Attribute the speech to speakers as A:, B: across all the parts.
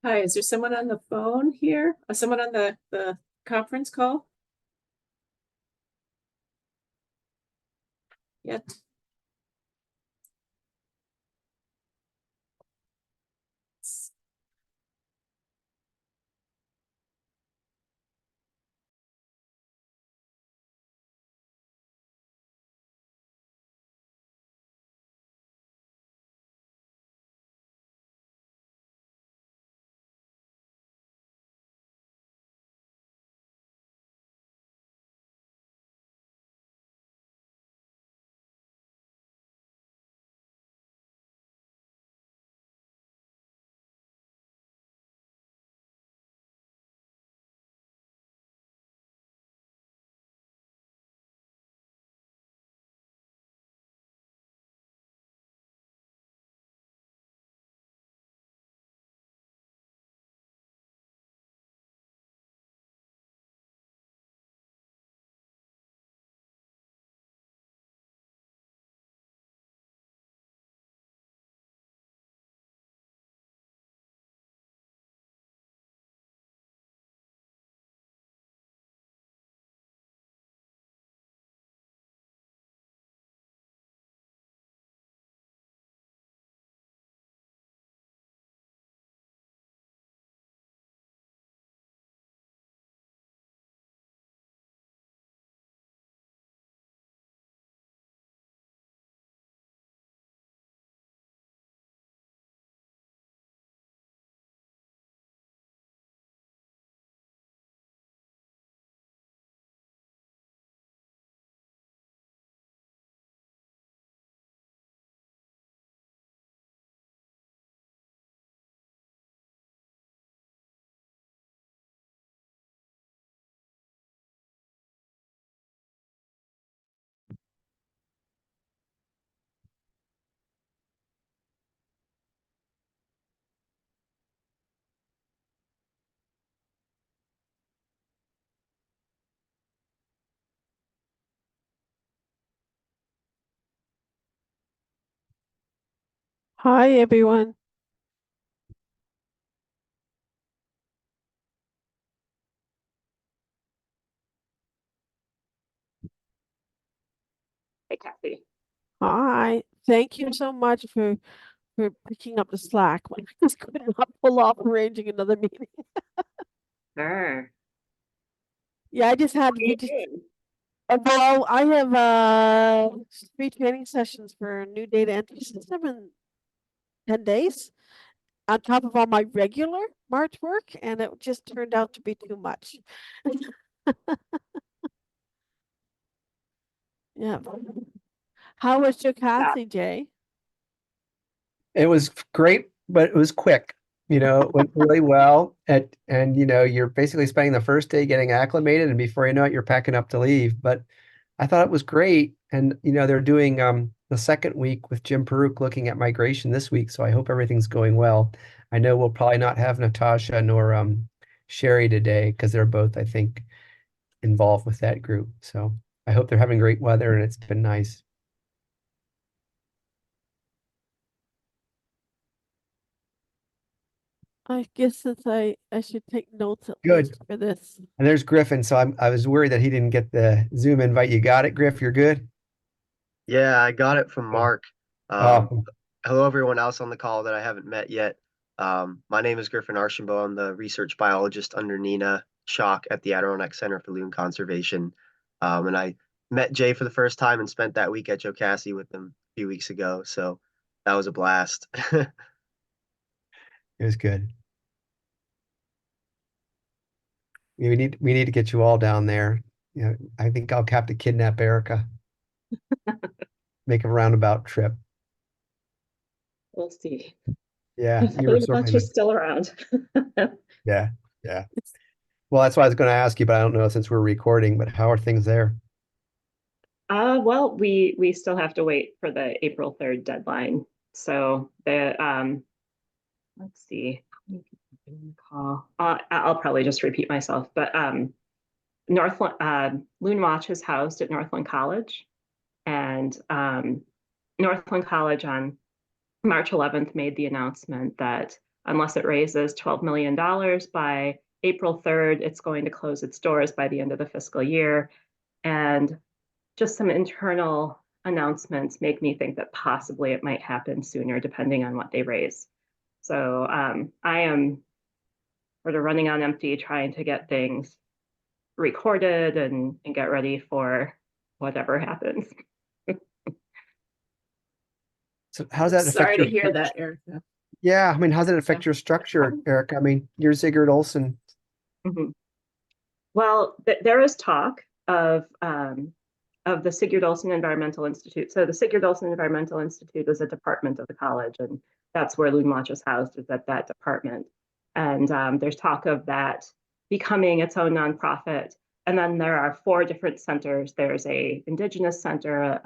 A: Hi, is there someone on the phone here? Someone on the conference call? Yet?
B: Hi, everyone.
A: Hey, Kathy.
B: Hi. Thank you so much for picking up the slack when I just could not pull off arranging another meeting.
A: Sure.
B: Yeah, I just
A: What
B: had
A: are
B: we
A: you
B: just
A: doing?
B: well, I have three training sessions for a new data entry system in 10 days on top of all my regular March work, and it just turned out to be too much. Yeah. How was your
A: Yeah.
B: Kathy, Jay?
C: It was great, but it was quick. It went really well. And you're basically spending the first day getting acclimated, and before you know it, you're packing up to leave. But I thought it was great. And they're doing the second week with Jim Peruk looking at migration this week, so I hope everything's going well. I know we'll probably not have Natasha nor Sherry today because they're both, I think, involved with that group. So I hope they're having great weather and it's been nice.
B: I guess since I should take notes at
C: Good.
B: least for this.
C: And there's Griffin. So I was worried that he didn't get the Zoom invite. You got it, Griff? You're good?
D: Yeah, I got it from
C: Good.
D: Mark. Um,
C: Oh,
D: Hello, everyone else on the call that I haven't met yet. My name is Griffin Archambault. I'm the research biologist under Nina Schock at the Adirondack Center for Loon Conservation. And I met Jay for the first time and spent that week at Jocassee with him a few weeks ago. So that was a blast.
C: it was good. We need to get you all down there. I think I'll have to kidnap Erica, make a roundabout trip.
A: We'll see.
C: Yeah, you were
A: Hopefully, the
C: certainly
A: bunch is still around.
C: yeah, yeah.
B: It's
C: Well, that's why I was going to ask you, but I don't know since we're recording, but how are things there?
A: Well, we still have to wait for the April 3rd deadline. So let's see. How many people have been on the call? I'll probably just repeat myself, but Northland Loon Watch is housed at Northland College, and Northland College on March 11th made the announcement that unless it raises $12 million by April 3rd, it's going to close its doors by the end of the fiscal year. And just some internal announcements make me think that possibly it might happen sooner, depending on what they raise. So I am sort of running on empty, trying to get things recorded and get ready for whatever happens.
C: So how does that affect
E: Sorry
C: your
E: to hear that, Erica.
C: Yeah, I mean, how does it affect your structure, Eric? I mean, you're Sigurd Olson.
A: Mhm. Well, there is talk of the Sigurd Olson Environmental Institute. So the Sigurd Olson Environmental Institute is a department of the college, and that's where Loon Watch is housed, is at that department. And there's talk of that becoming its own nonprofit. And then there are 4 different centers. There's a Indigenous center,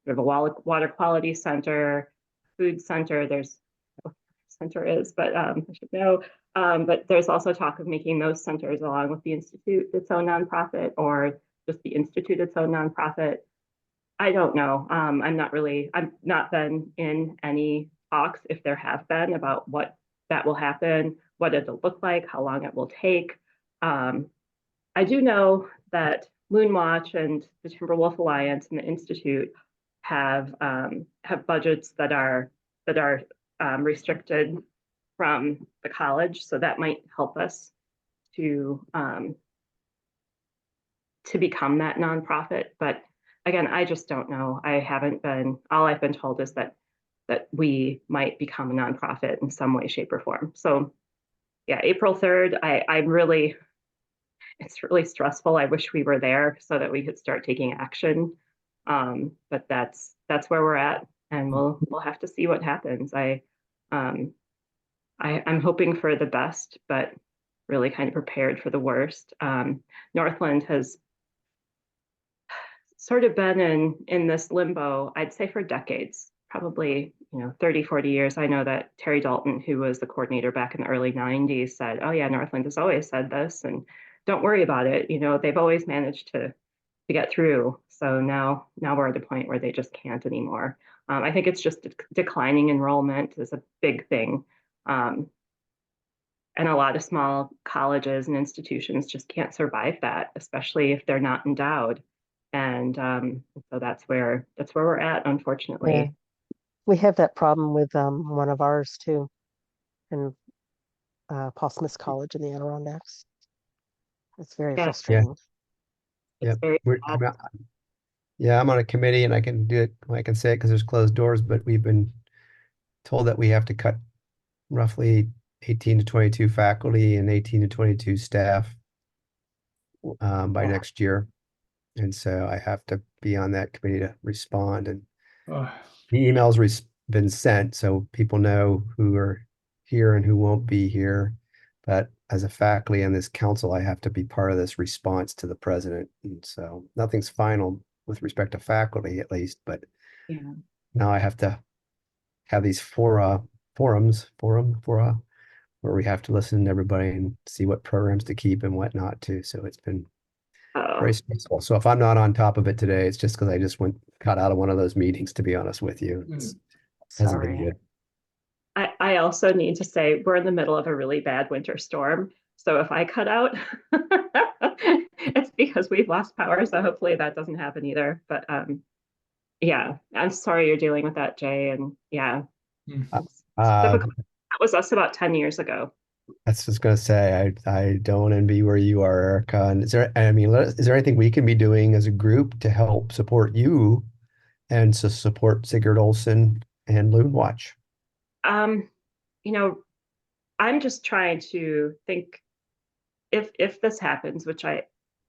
A: we have a water quality center, food center. There's center is, but I should know. But there's also talk of making those centers, along with the Institute, its own nonprofit, or just the Institute its own nonprofit. I don't know. I've not been in any talks, if there have been, about what that will happen, what it'll look like, how long it will take. I do know that Loon Watch and the Timberwolf Alliance and the Institute have budgets that are restricted from the college, so that might help us to become that nonprofit. But again, I just don't know. I haven't been. All I've been told is that we might become a nonprofit in some way, shape, or form. So yeah, April 3rd. I'm really. It's really stressful. I wish we were there so that we could start taking action. But that's where we're at, and we'll have to see what happens. I'm hoping for the best, but really kind of prepared for the worst. Northland has sort of been in this limbo, I'd say, for decades, probably 30, 40 years. I know that Terry Dalton, who was the coordinator back in the early 90s, said, oh yeah, Northland has always said this, and don't worry about it. They've always managed to get through. So now we're at a point where they just can't anymore. I think it's just declining enrollment is a big thing. And a lot of small colleges and institutions just can't survive that, especially if they're not endowed. And so that's where we're at, unfortunately.
F: Yeah. We have that problem with one of ours too, in Paul Smith College in the Adirondacks. It's very
A: Yeah.
F: frustrating.
C: Yeah.
A: It's very sad.
C: I'm on a committee and I can do it. I can say it because there's closed doors, but we've been told that we have to cut roughly 18 to 22 faculty and 18 to 22 staff by next year. And so I have to be on that committee to respond. And the emails been sent, so people know who are here and who won't be here. But as a faculty on this council, I have to be part of this response to the president. And so nothing's final with respect to faculty, at least. But
A: Yeah.
C: now I have to have these fora where we have to listen to everybody and see what programs to keep and what not to. So it's been very stressful. So if I'm not on top of it today, it's just because I just got out of one of those meetings, to be honest with you. It hasn't been
F: Sorry.
C: good.
A: I also need to say we're in the middle of a really bad winter storm. So if I cut out, it's because we've lost power. So hopefully that doesn't happen either. But yeah, I'm sorry you're dealing with that, Jay. And yeah, it's difficult. That was us about 10 years ago.
C: That's just gonna say I don't envy where you are, Erica. And is there anything we can be doing as a group to help support you and to support Sigurd Olson and Loon Watch?
A: I'm just trying to think if this happens, which I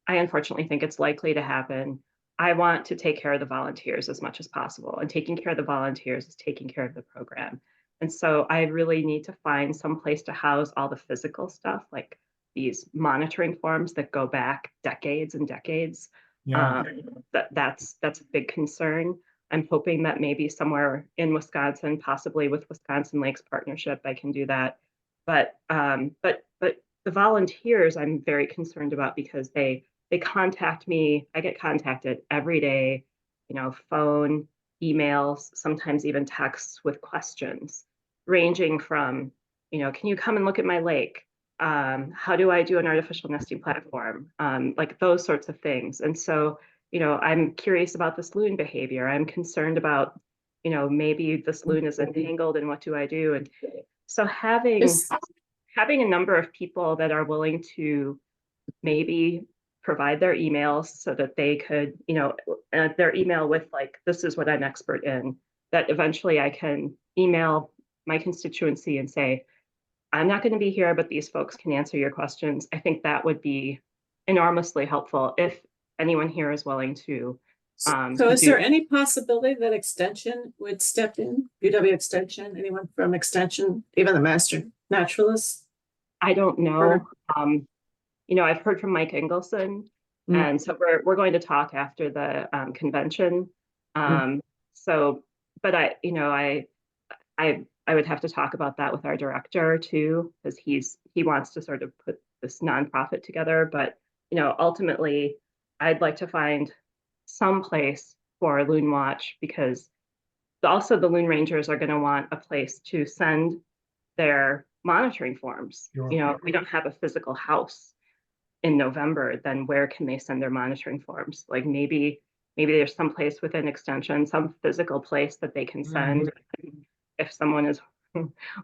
A: unfortunately think it's likely to happen. I want to take care of the volunteers as much as possible, and taking care of the volunteers is taking care of the program. And so I really need to find some place to house all the physical stuff, like these monitoring forms that go back decades and decades.
E: Yeah.
A: That's a big concern. I'm hoping that maybe somewhere in Wisconsin, possibly with Wisconsin Lakes Partnership, I can do that. But the volunteers I'm very concerned about, because they contact me. I get contacted every day, phone, emails, sometimes even texts with questions, ranging from can you come and look at my lake? How do I do an artificial nesting platform? Like those sorts of things. And so, I'm curious about this loon behavior. I'm concerned about, maybe this loon is entangled and what do I do? And so
E: This-
A: having a number of people that are willing to maybe provide their emails so that they could, their email with like, this is what I'm expert in, that eventually I can email my constituency and say, I'm not going to be here, but these folks can answer your questions. I think that would be enormously helpful if anyone here is willing to.
E: So
A: to
E: is
A: do-
E: there any possibility that Extension would step in? UW Extension, anyone from Extension, even the master naturalist?
A: I don't know. I've heard from Mike Engelson,
E: Mm.
A: and so we're going to talk after the convention. So, but I would have to talk about that with our director too, because he wants to sort of put this nonprofit together. But ultimately, I'd like to find some place for Loon Watch, because also the Loon Rangers are going to want a place to send their monitoring forms.
G: Sure.
A: If we don't have a physical house in November, then where can they send their monitoring forms? Like maybe there's some place within Extension, some physical place that they can send if someone is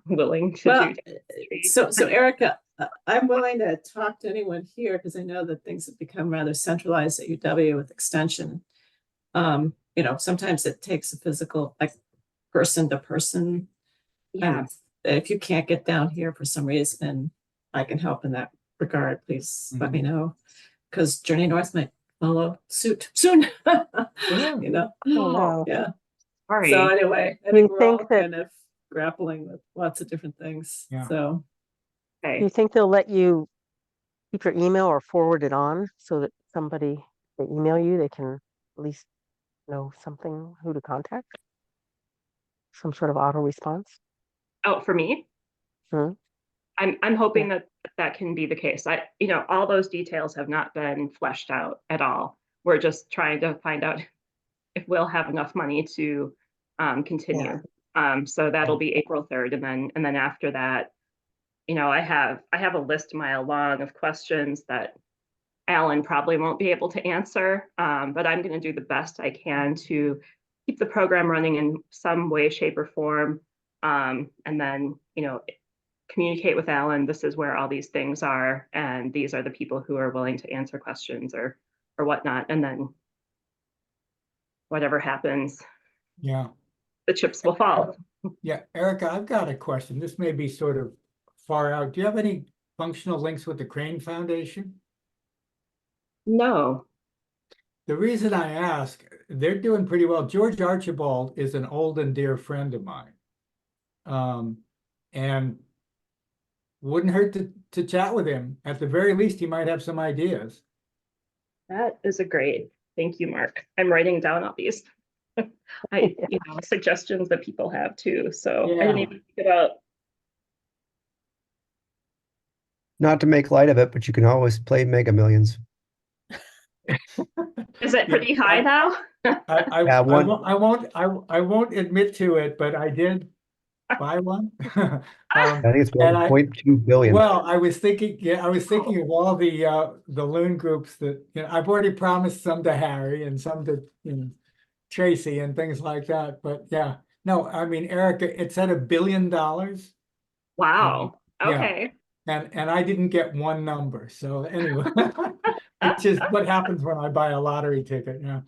A: willing to
E: Well,
A: do.
E: so Erica, I'm willing to talk to anyone here because I know that things have become rather centralized at UW with Extension. Sometimes it takes a physical, like person to person.
A: Yeah,
E: And if you can't get down here for some reason, I can help in that regard. Please let me know, because Journey North might follow suit soon.
G: Yeah.
F: Oh, no.
E: Yeah.
A: sorry.
E: So anyway, I
F: Do you
E: think we're all
F: think that-
E: kind of grappling with lots of different things.
G: Yeah.
E: So
F: Do
A: Okay.
F: you think they'll let you keep your email or forward it on so that somebody, they email you, they can at least know something, who to contact? Some sort of auto response?
A: Oh, for me?
F: Hmm.
A: I'm hoping that can be the case. All those details have not been fleshed out at all. We're just trying to find out if we'll have enough money to continue. So that'll be April 3rd, and then after that, I have a list mile long of questions that Alan probably won't be able to answer, but I'm going to do the best I can to keep the program running in some way, shape, or form, and then communicate with Alan. This is where all these things are, and these are the people who are willing to answer questions or whatnot, and then whatever happens,
G: Yeah.
A: the chips will fall.
G: Yeah. Erica, I've got a question. This may be sort of far out. Do you have any functional links with the Crane Foundation?
A: No.
G: The reason I ask, they're doing pretty well. George Archibald is an old and dear friend of mine. And wouldn't hurt to chat with him. At the very least, he might have some ideas.
A: That is a great, thank you, Mark. I'm writing down all these suggestions that people have too. So I didn't
G: Yeah.
A: even think about.
C: Not to make light of it, but you can always play Mega Millions.
A: Is it pretty high now?
C: Yeah,
G: I won't admit to it, but I did buy one.
C: I think it's
G: And
C: 1.2 billion.
G: Well, I was thinking of all the Loon groups that, I've already promised some to Harry and some to, Tracy and things like that. But yeah, no, I mean, Erica, it's at $1 billion.
A: Wow.
G: Yeah.
A: Okay.
G: And I didn't get one number. So anyway, it's just what happens when I buy a lottery ticket. Yeah.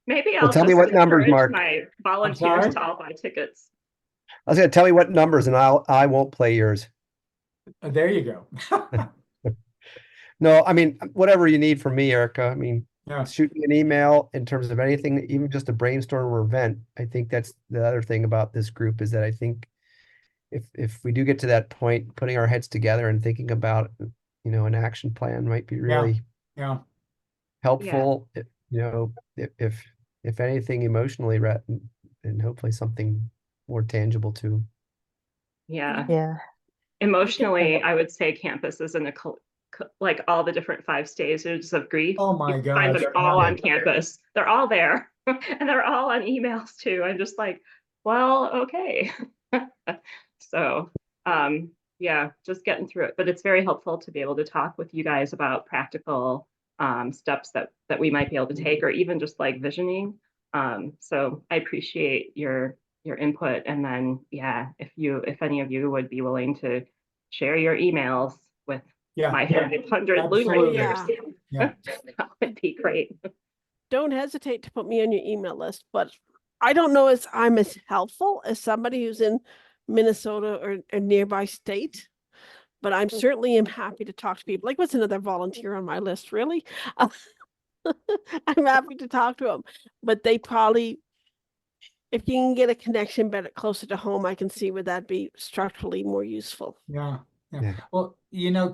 A: Maybe
C: Well,
A: I'll
C: tell me
A: just
C: what numbers,
A: encourage
C: Mark.
A: my
G: sorry?
A: volunteers to all buy tickets.
C: I was going to tell me what numbers, and I won't play yours.
G: There you go.
C: No, I mean, whatever you need from me, Erica. I mean,
G: Yeah.
C: shoot me an email in terms of anything, even just a brainstorm or event. I think that's the other thing about this group is that I think if we do get to that point, putting our heads together and thinking about, an action plan might be really
G: Yeah.
C: helpful. If anything, emotionally, and hopefully something more tangible too.
A: Yeah.
F: Yeah.
A: Emotionally, I would say campus is in like all the different 5 stages of grief.
G: Oh my
A: You can find
G: gosh.
A: them all on campus. They're all there, and they're all on emails too. I'm just like, well, okay. So, yeah, just getting through it. But it's very helpful to be able to talk with you guys about practical steps that we might be able to take, or even just like visioning. So I appreciate your input. And then, yeah, if any of you would be willing to share your emails with
G: Yeah,
A: my 500 Loon
G: absolutely.
A: readers,
G: Yeah.
A: that would be great.
B: Don't hesitate to put me on your email list, but I don't know if I'm as helpful as somebody who's in Minnesota or a nearby state, but I'm certainly am happy to talk to people. Like, what's another volunteer on my list, really? I'm happy to talk to them, but they probably, if you can get a connection better closer to home, I can see where that'd be structurally more useful.
G: Yeah.
C: Yeah.
G: Well,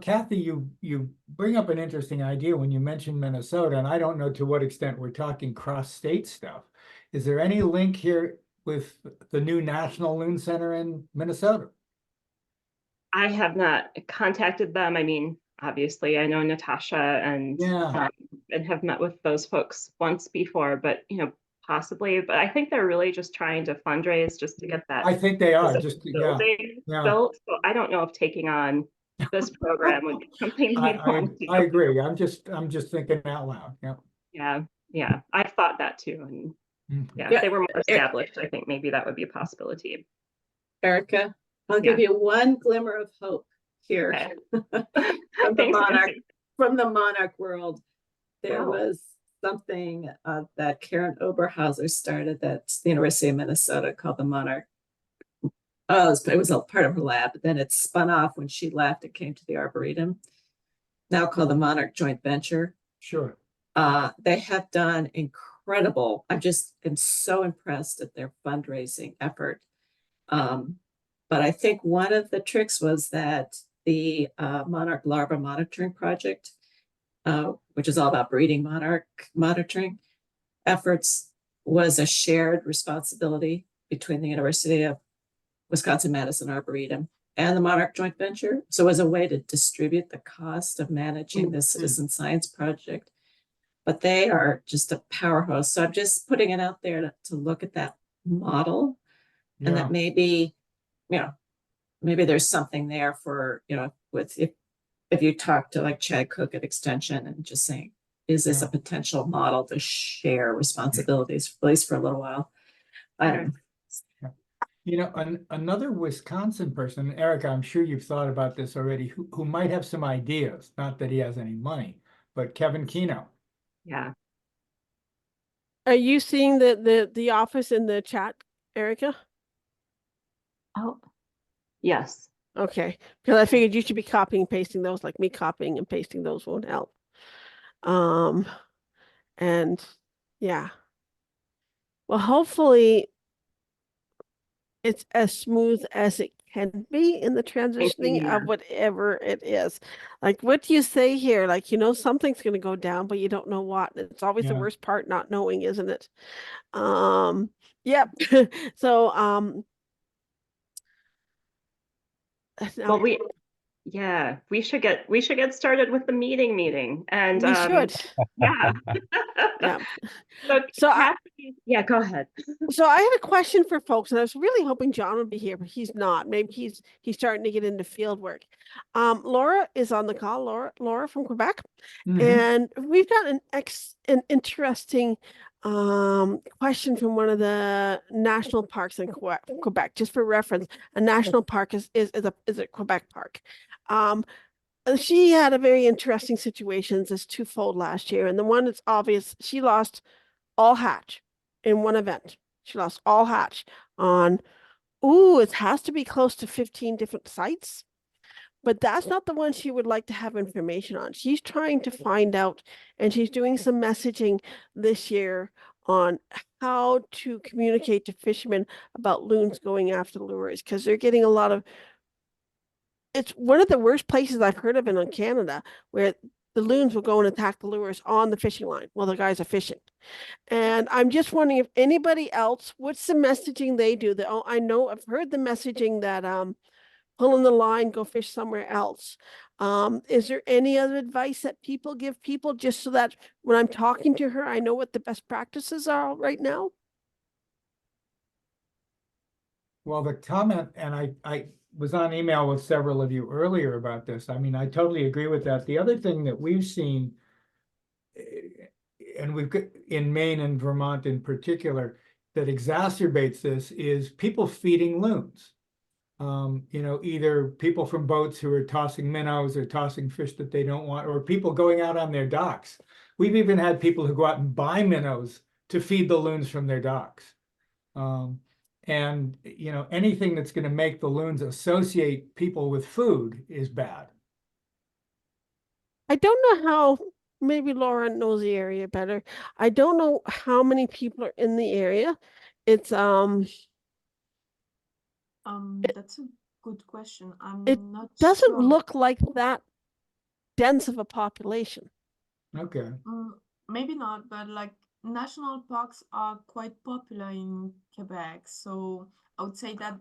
G: Kathy, you bring up an interesting idea when you mention Minnesota, and I don't know to what extent we're talking cross-state stuff. Is there any link here with the new National Loon Center in Minnesota?
A: I have not contacted them. I mean, obviously, I know Natasha
G: Yeah.
A: and have met with those folks once before, but possibly. But I think they're really just trying to fundraise just to get that
G: I think they are
A: building
G: yeah.
A: built. So I don't know if taking on this program would be something we'd want to
G: I
A: do.
G: agree. I'm just thinking out loud. Yeah.
A: Yeah. I've thought that too. And
G: Mhm.
A: if they were more established, I think maybe that would be a possibility.
E: Erica, I'll give you one glimmer of hope here
A: Okay.
E: from the
A: Thanks,
E: monarch,
A: Nancy.
E: from the monarch world. There
A: Wow.
E: was something that Karen Oberhauser started at the University of Minnesota called the Monarch. Oh, it was a part of her lab, but then it spun off when she left. It came to the Arboretum, now called the Monarch Joint Venture.
G: Sure.
E: They have done incredible. I've just been so impressed at their fundraising effort. But I think one of the tricks was that the monarch larva monitoring project, which is all about breeding monarch monitoring efforts, was a shared responsibility between the University of Wisconsin-Madison Arboretum and the Monarch Joint Venture. So as a way to distribute the cost of managing this citizen science project. But they are just a powerhouse. So I'm just putting it out there to look at that model, and that maybe, maybe there's something there for, with if you talk to like Chad Cook at Extension and just saying, is this a potential model to share responsibilities, at least for a little while? I don't know.
G: Another Wisconsin person, Erica, I'm sure you've thought about this already, who might have some ideas, not that he has any money, but Kevin Keno.
A: Yeah.
B: Are you seeing the office in the chat, Erica?
A: Oh, yes.
B: Okay, because I figured you should be copying and pasting those, like me copying and pasting those won't help. And yeah. Well, hopefully it's as smooth as it can be in the transitioning of whatever it is. Like, what do you say here? Like, something's going to go down, but you don't know what. It's always the worst part, not knowing, isn't it? Yep. So,
A: Well, we should get started with the meeting and
B: we should.
A: yeah.
B: Yeah.
A: So Kathy, yeah, go ahead.
B: So I had a question for folks, and I was really hoping John would be here, but he's not. Maybe he's starting to get into field work. Laura is on the call. Laura from Quebec, and we've got an interesting question from one of the national parks in Quebec. Just for reference, a national park is a Quebec park. She had a very interesting situation. It's twofold last year, and the one that's obvious, she lost all hatch in one event. She lost all hatch on, it has to be close to 15 different sites. But that's not the one she would like to have information on. She's trying to find out, and she's doing some messaging this year on how to communicate to fishermen about loons going after lures, because they're getting a lot of, it's one of the worst places I've heard of in Canada, where the loons will go and attack the lures on the fishing line while the guys are fishing. And I'm just wondering if anybody else, what's the messaging they do? That I know I've heard the messaging that pulling the line, go fish somewhere else. Is there any other advice that people give people, just so that when I'm talking to her, I know what the best practices are right now?
G: Well, the comment, and was on email with several of you earlier about this. I mean, I totally agree with that. The other thing that we've seen, and we've got in Maine and Vermont in particular, that exacerbates this is people feeding loons. You know, either people from boats who are tossing minnows or tossing fish that they don't want, or people going out on their docks. We've even had people who go out and buy minnows to feed the loons from their docks. And, you know, anything that's going to make the loons associate people with food is bad.
B: I don't know how, maybe Laura knows the area better. I don't know how many people are in the area. It's
H: That's a good question. I'm
B: it
H: not
B: doesn't
H: sure.
B: look like that dense of a population.
G: Okay.
H: Maybe not, but like national parks are quite popular in Quebec, so I would say that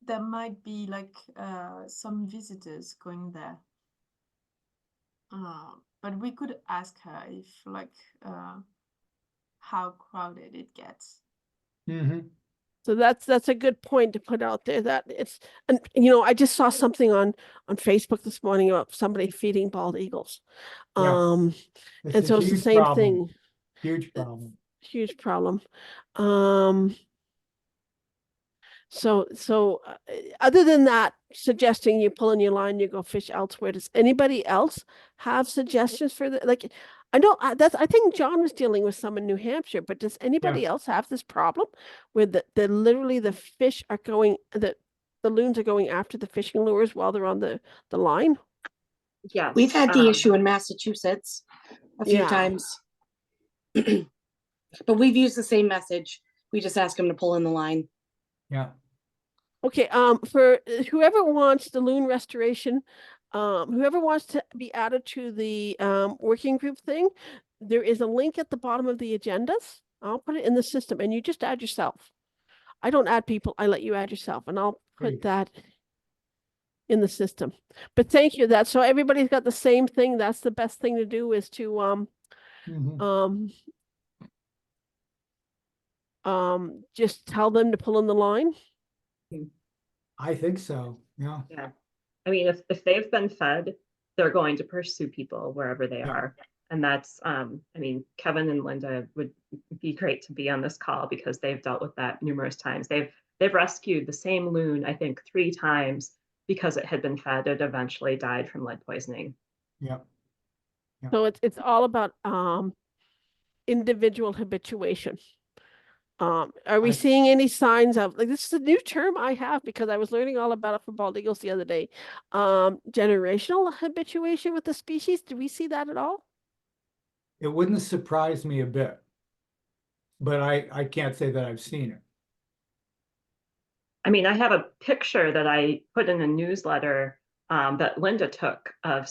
H: there might be like some visitors going there. But we could ask her if like how crowded it gets.
G: Mm-hmm.
B: So that's a good point to put out there, that it's, and you know, I just saw something on Facebook this morning about somebody feeding bald eagles.
G: Yeah.
B: And
G: It's a
B: so it's the
G: huge
B: same
G: problem.
B: thing,
G: Huge problem.
B: huge problem. So other than that, suggesting you pull in your line, you go fish elsewhere, does anybody else have suggestions for the, like, I know I think John was dealing with some in New Hampshire, but does anybody else have this problem where the literally the fish are going, the loons are going after the fishing lures while they're on the line?
A: Yes.
I: We've had the issue in Massachusetts a few
B: Yeah.
I: times. But we've used the same message. We just ask them to pull in the line.
G: Yeah.
B: Okay, for whoever wants the loon restoration, whoever wants to be added to the working group thing, there is a link at the bottom of the agendas. I'll put it in the system and you just add yourself. I don't add people, I let you add yourself, and I'll put
G: Great.
B: that in the system. But thank you, that so everybody's got the same thing. That's the best thing to do, is to
G: Mhm.
B: just tell them to pull in the line.
G: I think so. Yeah.
A: Yeah. I mean, if they've been fed, they're going to pursue people wherever they
G: Yeah.
A: are. And that's, I mean, Kevin and Linda would be great to be on this call because they've dealt with that numerous times. They've rescued the same loon, I think, 3 times because it had been fed. It eventually died from lead poisoning.
G: Yeah.
B: So it's all about individual habituation. Are we
G: I-
B: seeing any signs of, like, this is a new term I have because I was learning all about it for bald eagles the other day. Generational habituation with the species. Do we see that at all?
G: It wouldn't surprise me a bit, but I can't say that I've seen it.
A: I mean, I have a picture that I put in a newsletter that Linda took of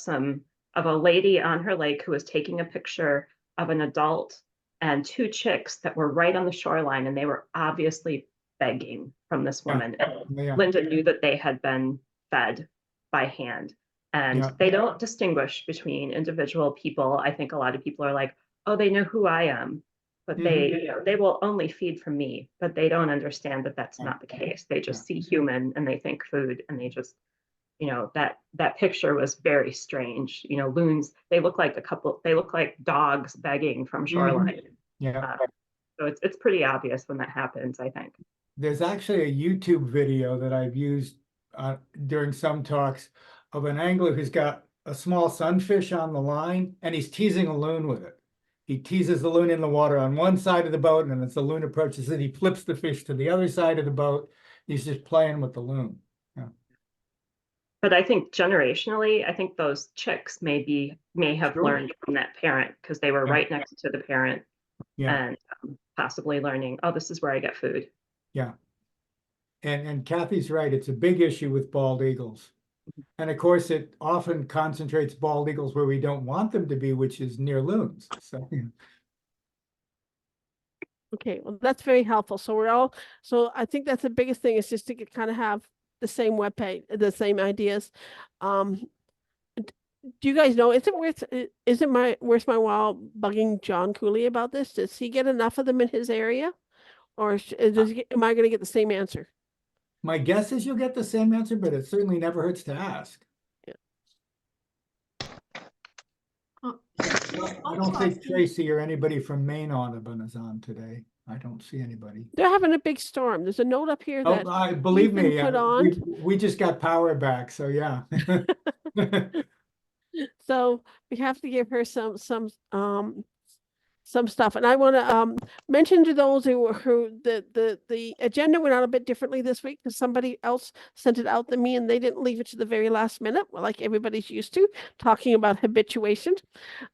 A: a lady on her lake who was taking a picture of an adult and 2 chicks that were right on the shoreline, and they were obviously begging from this
G: Yeah.
A: woman.
G: Yeah.
A: Linda knew that they had been fed by hand, and
G: Yeah.
A: they don't distinguish between individual people. I think a lot of people are like, oh, they know who I am, but they will only feed from me, but they don't understand that that's not the case. They just see human and they think food, and they just, that picture was very strange. Loons, they look like dogs begging from shoreline.
G: Yeah.
A: So it's pretty obvious when that happens, I think.
G: There's actually a YouTube video that I've used during some talks of an angler who's got a small sunfish on the line and he's teasing a loon with it. He teases the loon in the water on one side of the boat, and as the loon approaches it, he flips the fish to the other side of the boat. He's just playing with the loon.
A: But I think generationally, I think those chicks may have
G: Sure.
A: learned from that parent because they were
G: Yeah.
A: right next to the parent,
G: Yeah.
A: and possibly learning, oh, this is where I get food.
G: Yeah. And Kathy's right. It's a big issue with bald eagles. And of course, it often concentrates bald eagles where we don't want them to be, which is near loons. So,
B: Okay, well, that's very helpful. So I think that's the biggest thing, is just to kind of have the same webpage, the same ideas. Do you guys know, is it worth my while bugging John Cooley about this? Does he get enough of them in his area? Or am I going to get the same answer?
G: My guess is you'll get the same answer, but it certainly never hurts to ask.
H: Oh,
G: I don't think Tracy or anybody from Maine Audubon is on today. I don't see anybody.
B: They're having a big storm. There's a note up here
G: Oh,
B: that
G: I believe
B: been
G: me,
B: put on.
G: we just got power back, so yeah.
B: So we have to give her some stuff. And I want to mention to those who the agenda went out a bit differently this week because somebody else sent it out to me and they didn't leave it to the very last minute, like everybody's used to, talking about habituation.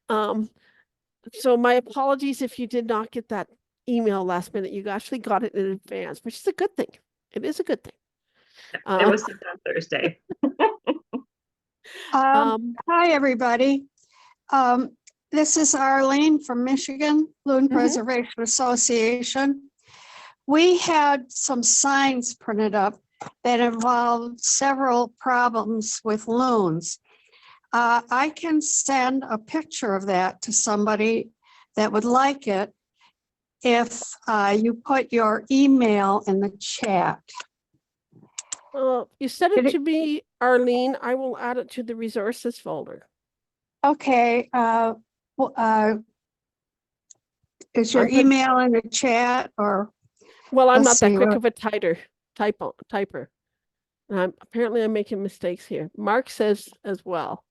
B: So my apologies if you did not get that email last minute. You actually got it in advance, which is a good thing. It is a good thing.
A: It was sent on Thursday.
J: Hi, everybody. This is Arlene from Michigan, Loon Preservation Association. We had some signs printed up that involved several problems with loons. I can send a picture of that to somebody that would like it if you put your email in the chat.
B: You sent it to me, Arlene. I will add it to the resources folder.
J: Okay. Is your email in the chat or?
B: Well, I'm not that quick of a typer. Apparently I'm making mistakes here. Mark says as well.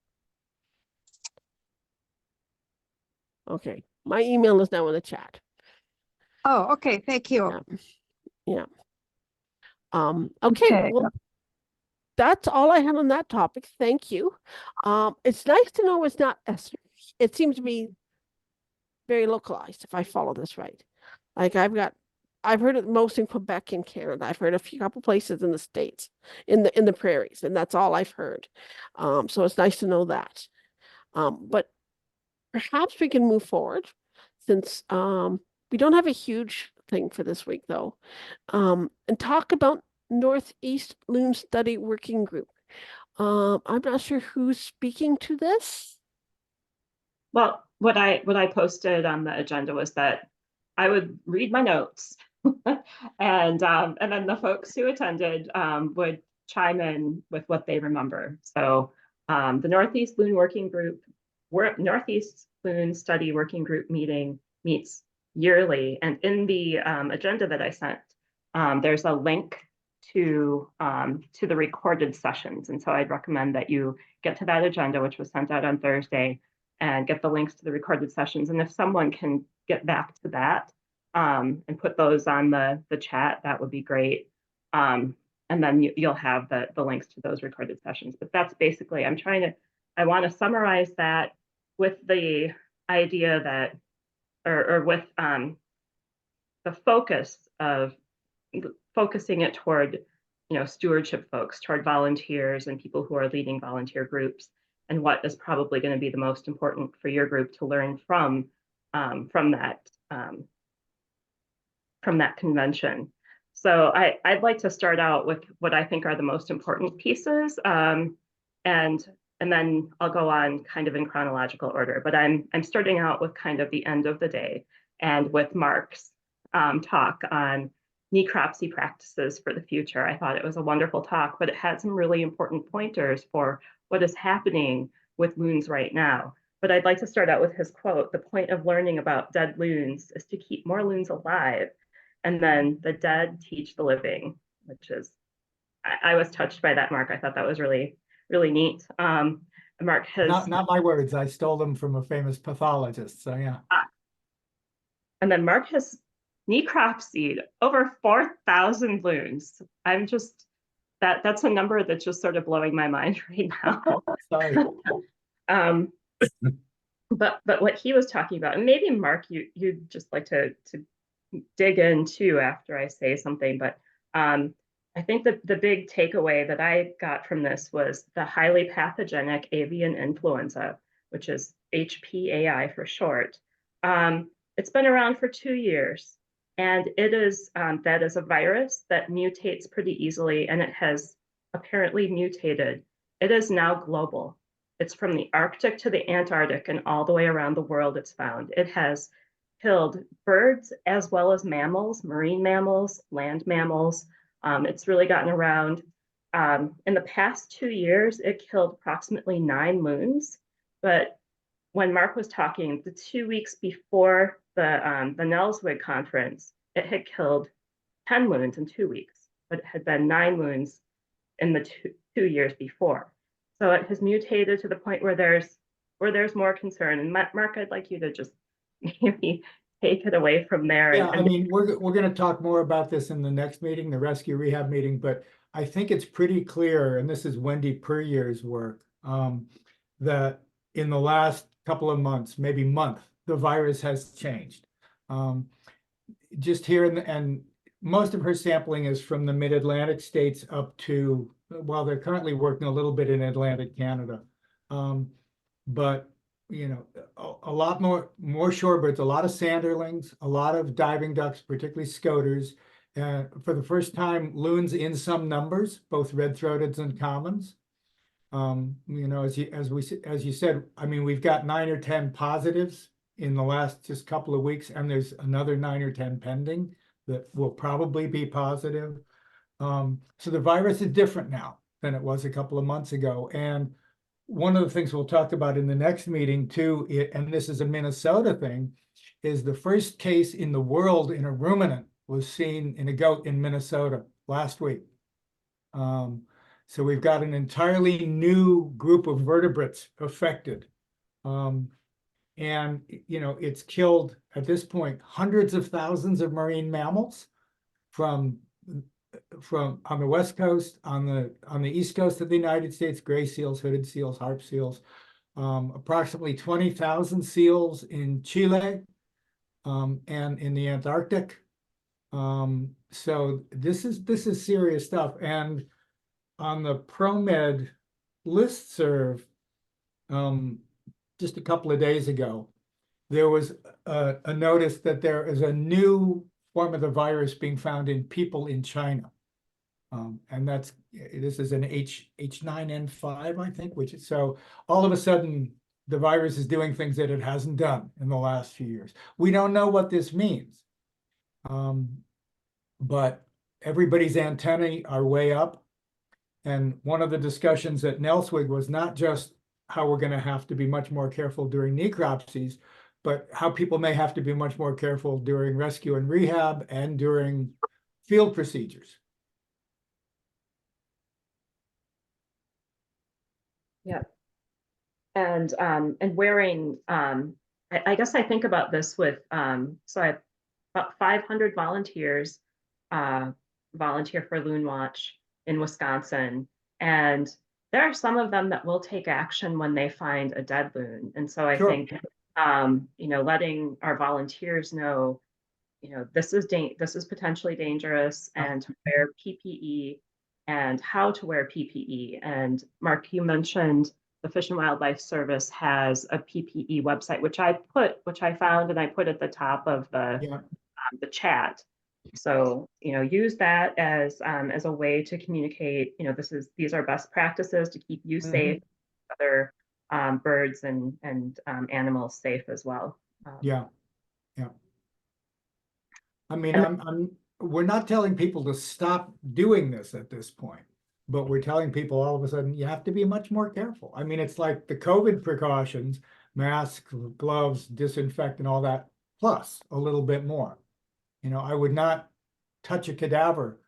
B: Okay, my email is now in the chat.
J: Oh, okay, thank you.
B: Yeah. Okay, well, that's all I had on that topic. Thank you. It's nice to know it's not Esther. It seems to be very localized, if I follow this right. Like I've heard it most in Quebec and Canada. I've heard a couple places in the States, in the prairies, and that's all I've heard. So it's nice to know that. But perhaps we can move forward since we don't have a huge thing for this week though, and talk about Northeast Loon Study Working Group. I'm not sure who's speaking to this.
A: Well, what I posted on the agenda was that I would read my notes, and then the folks who attended would chime in with what they remember. So the Northeast Loon Working Group, Northeast Loon Study Working Group meeting meets yearly, and in the agenda that I sent, there's a link to the recorded sessions, and so I'd recommend that you get to that agenda, which was sent out on Thursday, and get the links to the recorded sessions. And if someone can get back to that and put those on the chat, that would be great. And then you'll have the links to those recorded sessions. But that's basically, I want to summarize that with the idea that, or with the focus of focusing it toward, stewardship folks, toward volunteers and people who are leading volunteer groups, and what is probably going to be the most important for your group to learn from that convention. So I'd like to start out with what I think are the most important pieces, and then I'll go on kind of in chronological order. But I'm starting out with kind of the end of the day, and with Mark's talk on necropsy practices for the future. I thought it was a wonderful talk, but it had some really important pointers for what is happening with loons right now. But I'd like to start out with his quote: "The point of learning about dead loons is to keep more loons alive, and then the dead teach the living," which is, I was touched by that, Mark. I thought that was really, really neat. Mark has
G: not my words. I stole them from a famous pathologist. So yeah.
A: And then Mark has necropsied over 4,000 loons. I'm just, that's a number that's just sort of blowing my mind right now.
G: Sorry.
A: But what he was talking about, and maybe Mark, you'd just like to dig in too after I say something, but I think that the big takeaway that I got from this was the highly pathogenic avian influenza, which is HPAI for short. It's been around for 2 years, and it is that is a virus that mutates pretty easily, and it has apparently mutated. It is now global. It's from the Arctic to the Antarctic and all the way around the world it's found. It has killed birds as well as mammals, marine mammals, land mammals. It's really gotten around. In the past 2 years, it killed approximately 9 loons. But when Mark was talking, the 2 weeks before the Nelswig conference, it had killed 10 loons in 2 weeks, but it had been 9 loons in the two years before. So it has mutated to the point where there's more concern. And Mark, I'd like you to just maybe take it away from there.
G: Yeah, I mean, we're going to talk more about this in the next meeting, the rescue rehab meeting, but I think it's pretty clear, and this is Wendy Puryear's work, that in the last couple of months, maybe month, the virus has changed. Just here and most of her sampling is from the mid-Atlantic states up to, well, they're currently working a little bit in Atlantic Canada. But you know, a lot more shorebirds, a lot of sanderlings, a lot of diving ducks, particularly scoters. For the first time, loons in some numbers, both red-throateds and commons. You know, as you said, I mean, we've got 9 or 10 positives in the last just couple of weeks, and there's another 9 or 10 pending that will probably be positive. So the virus is different now than it was a couple of months ago. And one of the things we'll talk about in the next meeting too, and this is a Minnesota thing, is the first case in the world in a ruminant was seen in a goat in Minnesota last week. So we've got an entirely new group of vertebrates affected. And, you know, it's killed at this point hundreds of thousands of marine mammals from on the West Coast, on the East Coast of the United States, gray seals, hooded seals, harp seals, approximately 20,000 seals in Chile, and in the Antarctic. So this is serious stuff. And on the ProMed listserv, just a couple of days ago, there was a notice that there is a new form of the virus being found in people in China. And this is an H9N5, I think, which is, so all of a sudden the virus is doing things that it hasn't done in the last few years. We don't know what this means. But everybody's antennae are way up. And one of the discussions at Nelswig was not just how we're going to have to be much more careful during necropsies, but how people may have to be much more careful during rescue and rehab and during field procedures.
A: Yeah. And wearing, I guess I think about this with, so I have about 500 volunteers volunteer for Loon Watch in Wisconsin. And there are some of them that will take action when they find a dead loon. And so I think, you know, letting our volunteers know, you know, this is potentially dangerous, and to wear PPE and how to wear PPE. And Mark, you mentioned the Fish and Wildlife Service has a PPE website, which I found and I put at the top of the chat. So, you know, use that as a way to communicate, you know, these are best practices to keep you safe, other birds and animals safe as well.
G: Yeah. I mean, we're not telling people to stop doing this at this point, but we're telling people all of a sudden you have to be much more careful. I mean, it's like the COVID precautions, masks, gloves, disinfect, and all that, plus a little bit more. You know, I would not touch a cadaver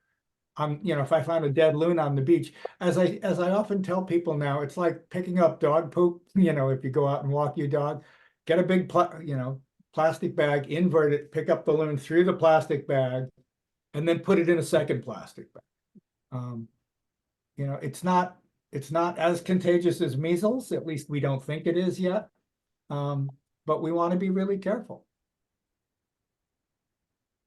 G: on, you know, if I found a dead loon on the beach. As I often tell people now, it's like picking up dog poop. You know, if you go out and walk your dog, get a big, plastic bag, invert it, pick up the loon through the plastic bag, and then put it in a second plastic bag. You know, it's not as contagious as measles. At least we don't think it is yet. But we want to be really careful.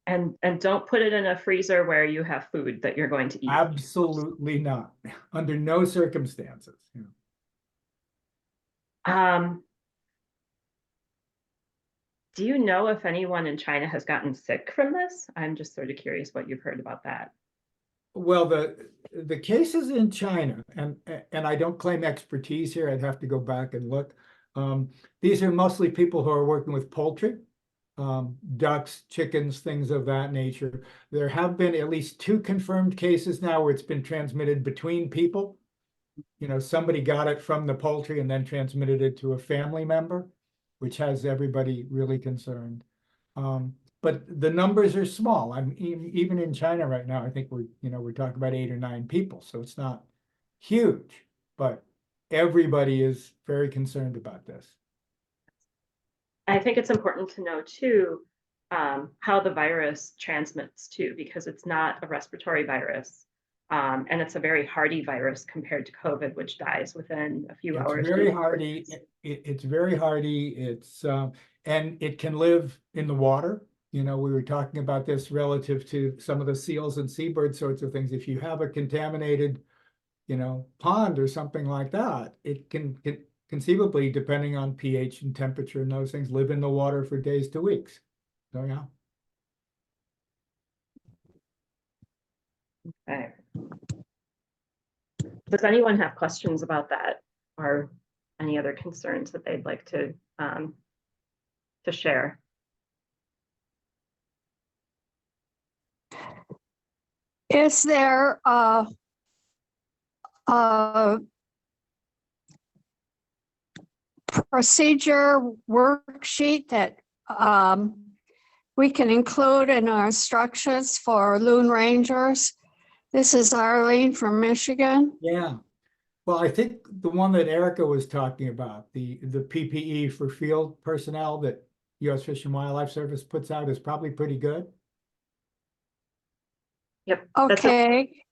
A: And don't put it in a freezer where you have food that you're going to eat.
G: Absolutely not. Under no circumstances.
A: Do you know if anyone in China has gotten sick from this? I'm just sort of curious what you've heard about that.
G: Well, the cases in China, and I don't claim expertise here, I'd have to go back and look. These are mostly people who are working with poultry. ducks, chickens, things of that nature. There have been at least 2 confirmed cases now where it's been transmitted between people. You know, somebody got it from the poultry and then transmitted it to a family member, which has everybody really concerned. But the numbers are small. I'm even in China right now, I think we're talking about 8 or 9 people, so it's not huge, but everybody is very concerned about this.
A: I think it's important to know too, how the virus transmits too, because it's not a respiratory virus. And it's a very hardy virus compared to COVID, which dies within a few hours.
G: It's very hardy. It's very hardy. It's and it can live in the water. You know, we were talking about this relative to some of the seals and seabird sorts of things. If you have a contaminated, pond or something like that, it can conceivably, depending on pH and temperature and those things, live in the water for days to weeks. So yeah.
A: Okay. Does anyone have questions about that or any other concerns that they'd like to share?
J: Is there a procedure worksheet that we can include in our instructions for loon rangers? This is Arlene from Michigan.
G: Yeah. Well, I think the one that Erica was talking about, the PPE for field personnel that U.S. Fish and Wildlife Service puts out is probably pretty good.
A: Yep.
J: Okay.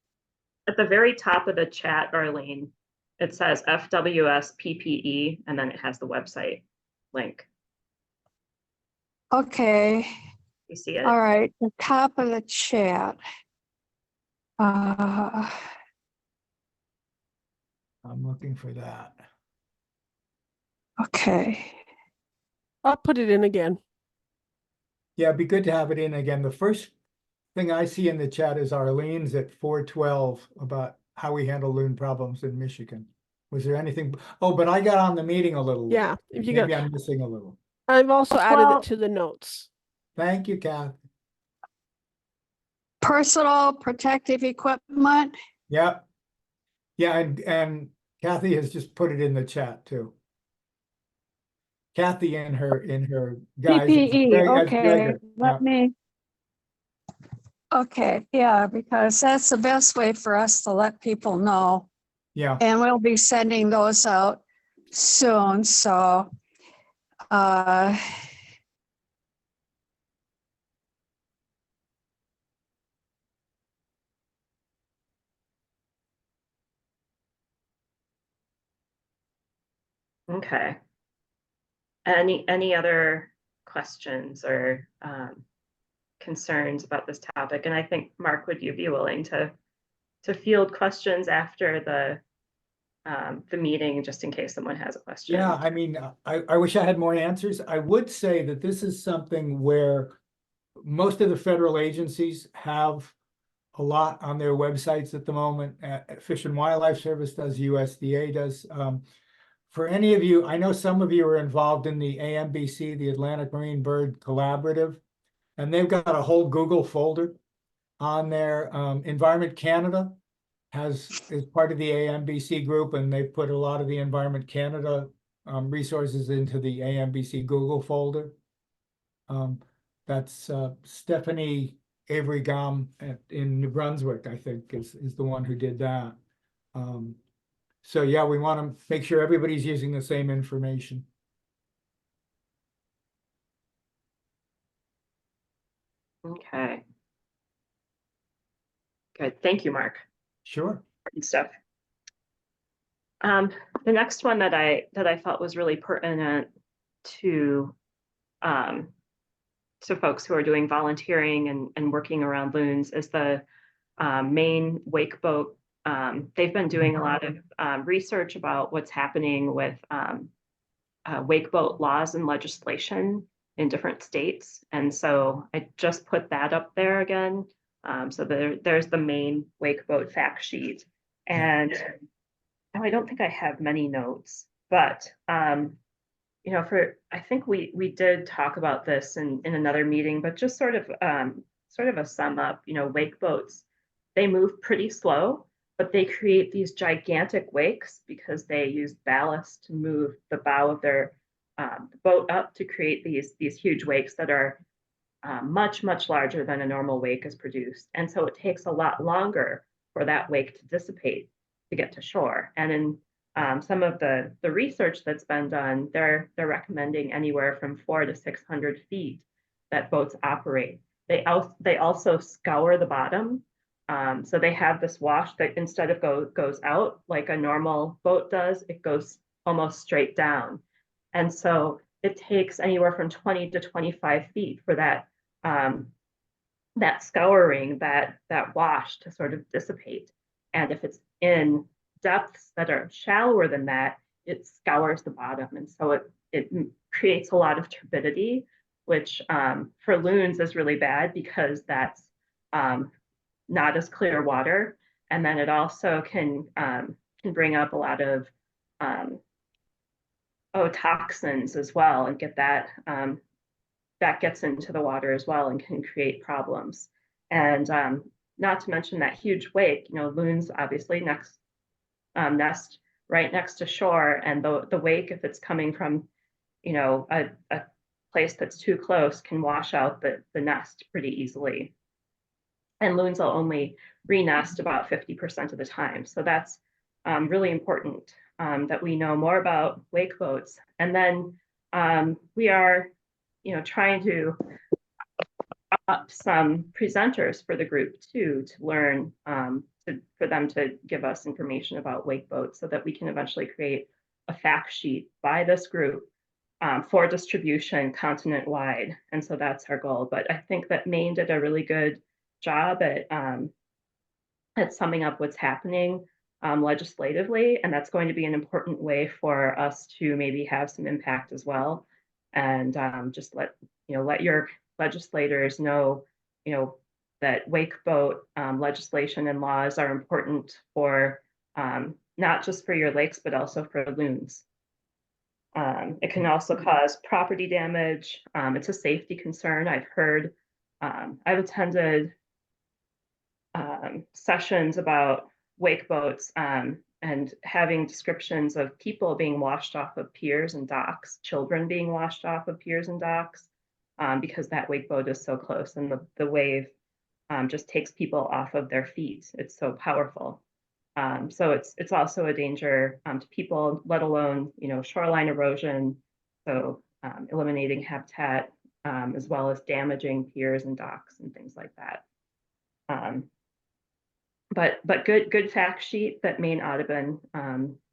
A: At the very top of the chat, Arlene, it says FWS PPE, and then it has the website link.
J: Okay.
A: You see it?
J: All right. The top of the chat.
G: I'm looking for that.
J: Okay.
B: I'll put it in again.
G: Yeah, it'd be good to have it in again. The first thing I see in the chat is Arlene's at 412 about how we handle loon problems in Michigan. Was there anything? Oh, but I got on the meeting a little late.
B: Yeah, if you
G: Maybe
B: got,
G: I'm missing a little.
B: I've also added
J: Well-
B: it to the notes.
G: Thank you, Kath.
J: Personal protective equipment.
G: Yep. Yeah, and Kathy has just put it in the chat too. Kathy in her guys.
J: PPE.
G: That's
J: Okay.
G: very good.
J: Let
G: Yep.
J: me. Okay. Yeah, because that's the best way for us to let people know.
G: Yeah.
J: And we'll be sending those out soon. So,
A: Okay. Any other questions or concerns about this topic? And I think, Mark, would you be willing to field questions after the meeting, just in case someone has a question?
G: Yeah, I mean, I wish I had more answers. I would say that this is something where most of the federal agencies have a lot on their websites at the moment. Fish and Wildlife Service does, USDA does. For any of you, I know some of you are involved in the AMBC, the Atlantic Marine Bird Collaborative, and they've got a whole Google folder on there. Environment Canada is part of the AMBC group, and they've put a lot of the Environment Canada resources into the AMBC Google folder. That's Stephanie Avery Gom in New Brunswick, I think, is the one who did that. So yeah, we want to make sure everybody's using the same information.
A: Okay. Good. Thank you, Mark.
G: Sure.
A: Important stuff. The next one that I felt was really pertinent to folks who are doing volunteering and working around loons is the Maine wake boat. They've been doing a lot of research about what's happening with wake boat laws and legislation in different states. And so I just put that up there again. So there's the Maine wake boat fact sheet. And I don't think I have many notes, but I think we did talk about this in another meeting, but just sort of a sum up, wake boats, they move pretty slow, but they create these gigantic wakes because they use ballast to move the bow of their boat up to create these huge wakes that are much larger than a normal wake is produced. And so it takes a lot longer for that wake to dissipate to get to shore. And in some of the research that's been done, they're recommending anywhere from 400 to 600 feet that boats operate. They also scour the bottom. So they have this wash that instead of goes out like a normal boat does, it goes almost straight down. And so it takes anywhere from 20 to 25 feet for that scouring, that wash to sort of dissipate. And if it's in depths that are shallower than that, it scours the bottom. And so it creates a lot of turbidity, which for loons is really bad because that's not as clear water. And then it also can bring up a lot of toxins as well, and get that gets into the water as well and can create problems. And not to mention that huge wake, loons obviously nest right next to shore, and the wake, if it's coming from, a place that's too close, can wash out the nest pretty easily. And loons will only re-nest about 50% of the time. So that's really important that we know more about wake boats. And then we are, trying to up some presenters for the group too, to learn, for them to give us information about wake boats so that we can eventually create a fact sheet by this group for distribution continent-wide. And so that's our goal. But I think that Maine did a really good job at summing up what's happening legislatively, and that's going to be an important way for us to maybe have some impact as well. And just let your legislators know, that wake boat legislation and laws are important for not just for your lakes, but also for loons. It can also cause property damage. It's a safety concern. I've heard, I've attended sessions about wake boats and having descriptions of people being washed off of piers and docks, children being washed off of piers and docks, because that wake boat is so close, and the wave just takes people off of their feet. It's so powerful. So it's also a danger to people, let alone, shoreline erosion. So eliminating habitat, as well as damaging piers and docks and things like that. But good fact sheet that Maine Audubon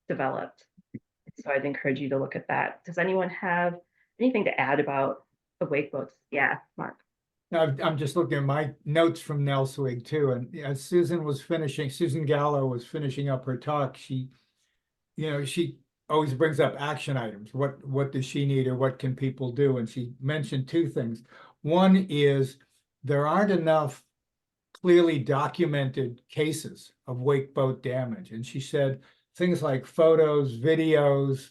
A: developed. So I'd encourage you to look at that. Does anyone have anything to add about the wake boats? Yeah, Mark.
G: I'm just looking at my notes from Nelswig too, and as Susan Gallo was finishing up her talk, she always brings up action items. What does she need, or what can people do? And she mentioned two things. One is there aren't enough clearly documented cases of wake boat damage. And she said things like photos, videos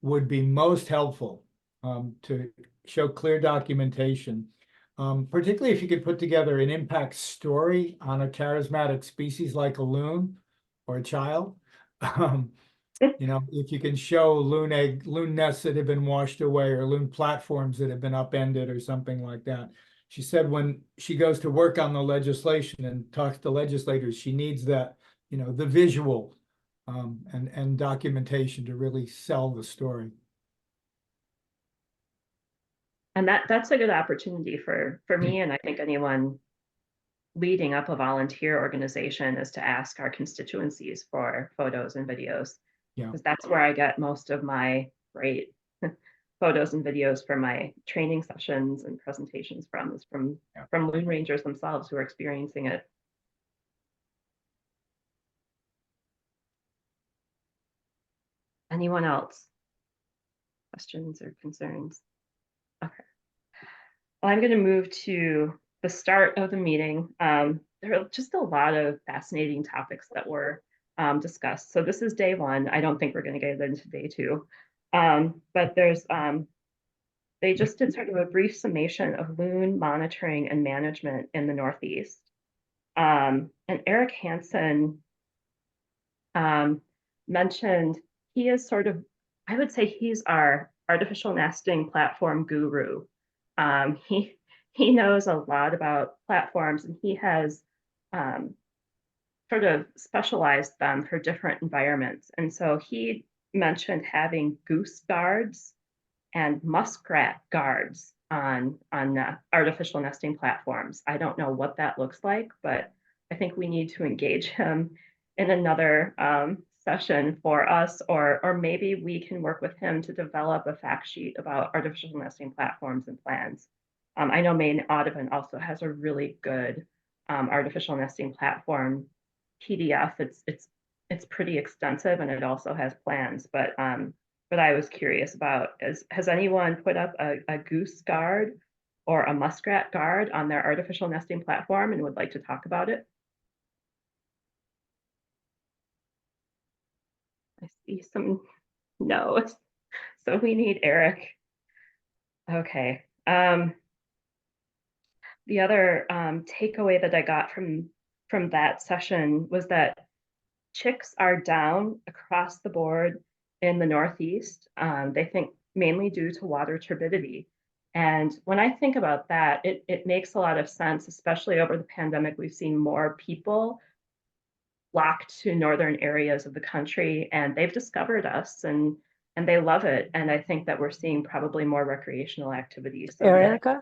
G: would be most helpful to show clear documentation, particularly if you could put together an impact story on a charismatic species like a loon or a child. If you can show loon nests that have been washed away, or loon platforms that have been upended or something like that. She said when she goes to work on the legislation and talks to legislators, she needs that, the visual and documentation to really sell the story.
A: And that's a good opportunity for me, and I think anyone leading up a volunteer organization, is to ask our constituencies for photos and videos.
G: Yeah.
A: Because that's where I get most of my great photos and videos for my training sessions and presentations from loon rangers themselves who are experiencing it. Anyone else? Questions or concerns? Okay. Well, I'm going to move to the start of the meeting. There are just a lot of fascinating topics that were discussed. So this is day one. I don't think we're going to get into day two. But there's they just did sort of a brief summation of loon monitoring and management in the Northeast. And Eric Hansen mentioned he is sort of, I would say he's our artificial nesting platform guru. He knows a lot about platforms, and he has sort of specialized them for different environments. And so he mentioned having goose guards and muskrat guards on artificial nesting platforms. I don't know what that looks like, but I think we need to engage him in another session for us, or maybe we can work with him to develop a fact sheet about artificial nesting platforms and plans. I know Maine Audubon also has a really good artificial nesting platform PDF. It's pretty extensive, and it also has plans, but I was curious about has anyone put up a goose guard or a muskrat guard on their artificial nesting platform and would like to talk about it? I see some no's. So we need Eric. Okay. The other takeaway that I got from that session was that chicks are down across the board in the Northeast. They think mainly due to water turbidity. And when I think about that, it makes a lot of sense, especially over the pandemic. We've seen more people flocked to northern areas of the country, and they've discovered us, and they love it. And I think that we're seeing probably more recreational activities. So
F: Erica,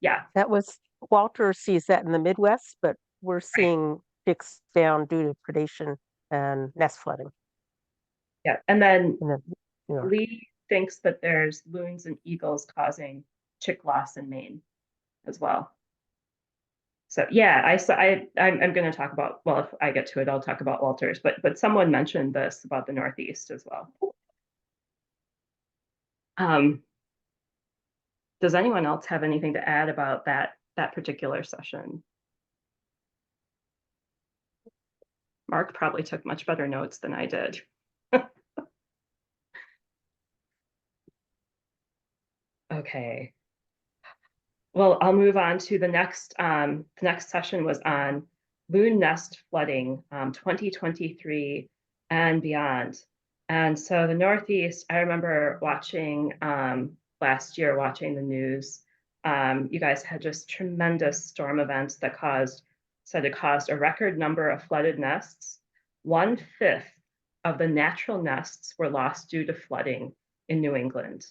A: yeah,
F: that was Walter sees that in the Midwest, but we're seeing chicks down due to predation and nest flooding
A: yeah. And then
F: in the New York.
A: Lee thinks that there's loons and eagles causing chick loss in Maine as well. So yeah, I'm going to talk about, well, if I get to it, I'll talk about Walters, but someone mentioned this about the Northeast as well. Does anyone else have anything to add about that particular session? Mark probably took much better notes than I did. Okay. Well, I'll move on to the next session was on loon nest flooding 2023 and beyond. And so the Northeast, I remember watching last year, watching the news. You guys had just tremendous storm events that caused a record number of flooded nests. 1/5 of the natural nests were lost due to flooding in New England.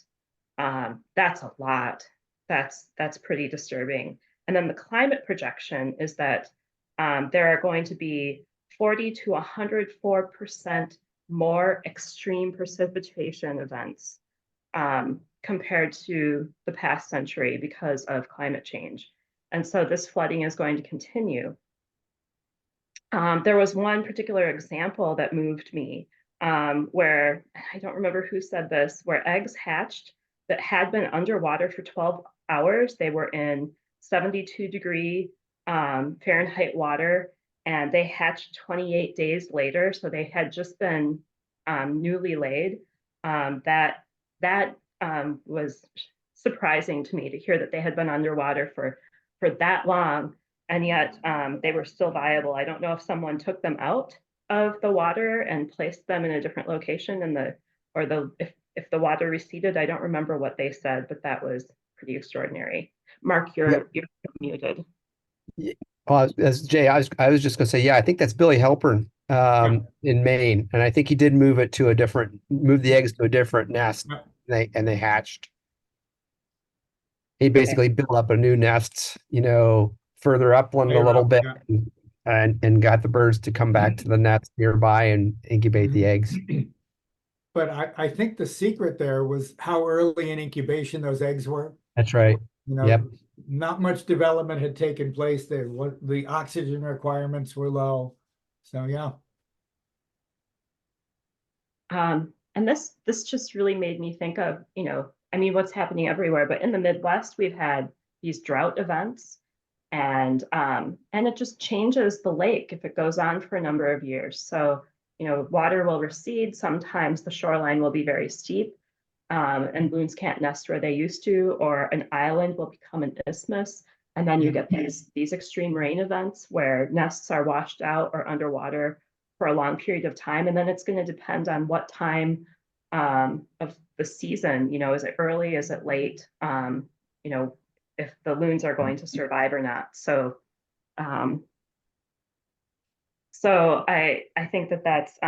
A: That's a lot. That's pretty disturbing. And then the climate projection is that there are going to be 40 to 104% more extreme precipitation events compared to the past century because of climate change. And so this flooding is going to continue. There was one particular example that moved me where, I don't remember who said this, where eggs hatched that had been underwater for 12 hours. They were in 72-degree Fahrenheit water, and they hatched 28 days later. So they had just been newly laid. That was surprising to me to hear that they had been underwater for that long, and yet they were still viable. I don't know if someone took them out of the water and placed them in a different location, if the water receded. I don't remember what they said, but that was pretty extraordinary. Mark, you're muted.
C: Well, as Jay, I was just going to say, yeah, I think that's Billy Halpern in Maine, and I think he did move the eggs to a different nest, and they hatched. He basically built up a new nest, further upland a little bit, and got the birds to come back to the nest nearby and incubate the eggs.
G: But I think the secret there was how early in incubation those eggs were.
C: That's right. Yep.
G: Not much development had taken place there. The oxygen requirements were low. So yeah.
A: And this just really made me think of, what's happening everywhere, but in the Midwest, we've had these drought events, and it just changes the lake if it goes on for a number of years. So, water will recede. Sometimes the shoreline will be very steep. and loons can't nest where they used to, or an island will become an isthmus. And then you get these extreme rain events where nests are washed out or underwater for a long period of time. And then it's going to depend on what time of the season, is it early, is it late, if the loons are going to survive or not. So I think that's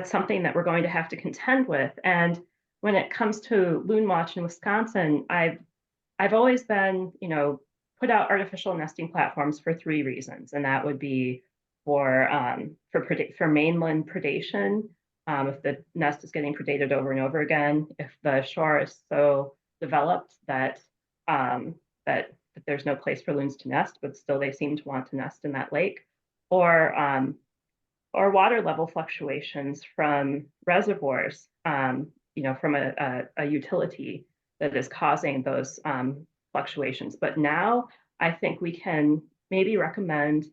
A: something that we're going to have to contend with. And when it comes to loon watch in Wisconsin, I've always been, put out artificial nesting platforms for 3 reasons, and that would be for mainland predation, if the nest is getting predated over and over again, if the shore is so developed that that there's no place for loons to nest, but still they seem to want to nest in that lake, or water level fluctuations from reservoirs, from a utility that is causing those fluctuations. But now I think we can maybe recommend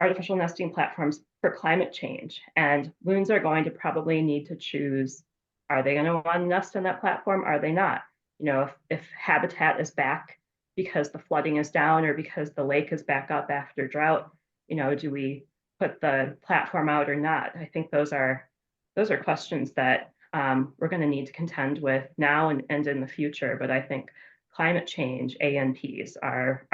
A: artificial nesting platforms for climate change. And loons are going to probably need to choose, are they going to want to nest on that platform? Are they not? If habitat is back because the flooding is down or because the lake is back up after drought, do we put the platform out or not? I think those are questions that we're going to need to contend with now and in the future. But I think climate change ANPs are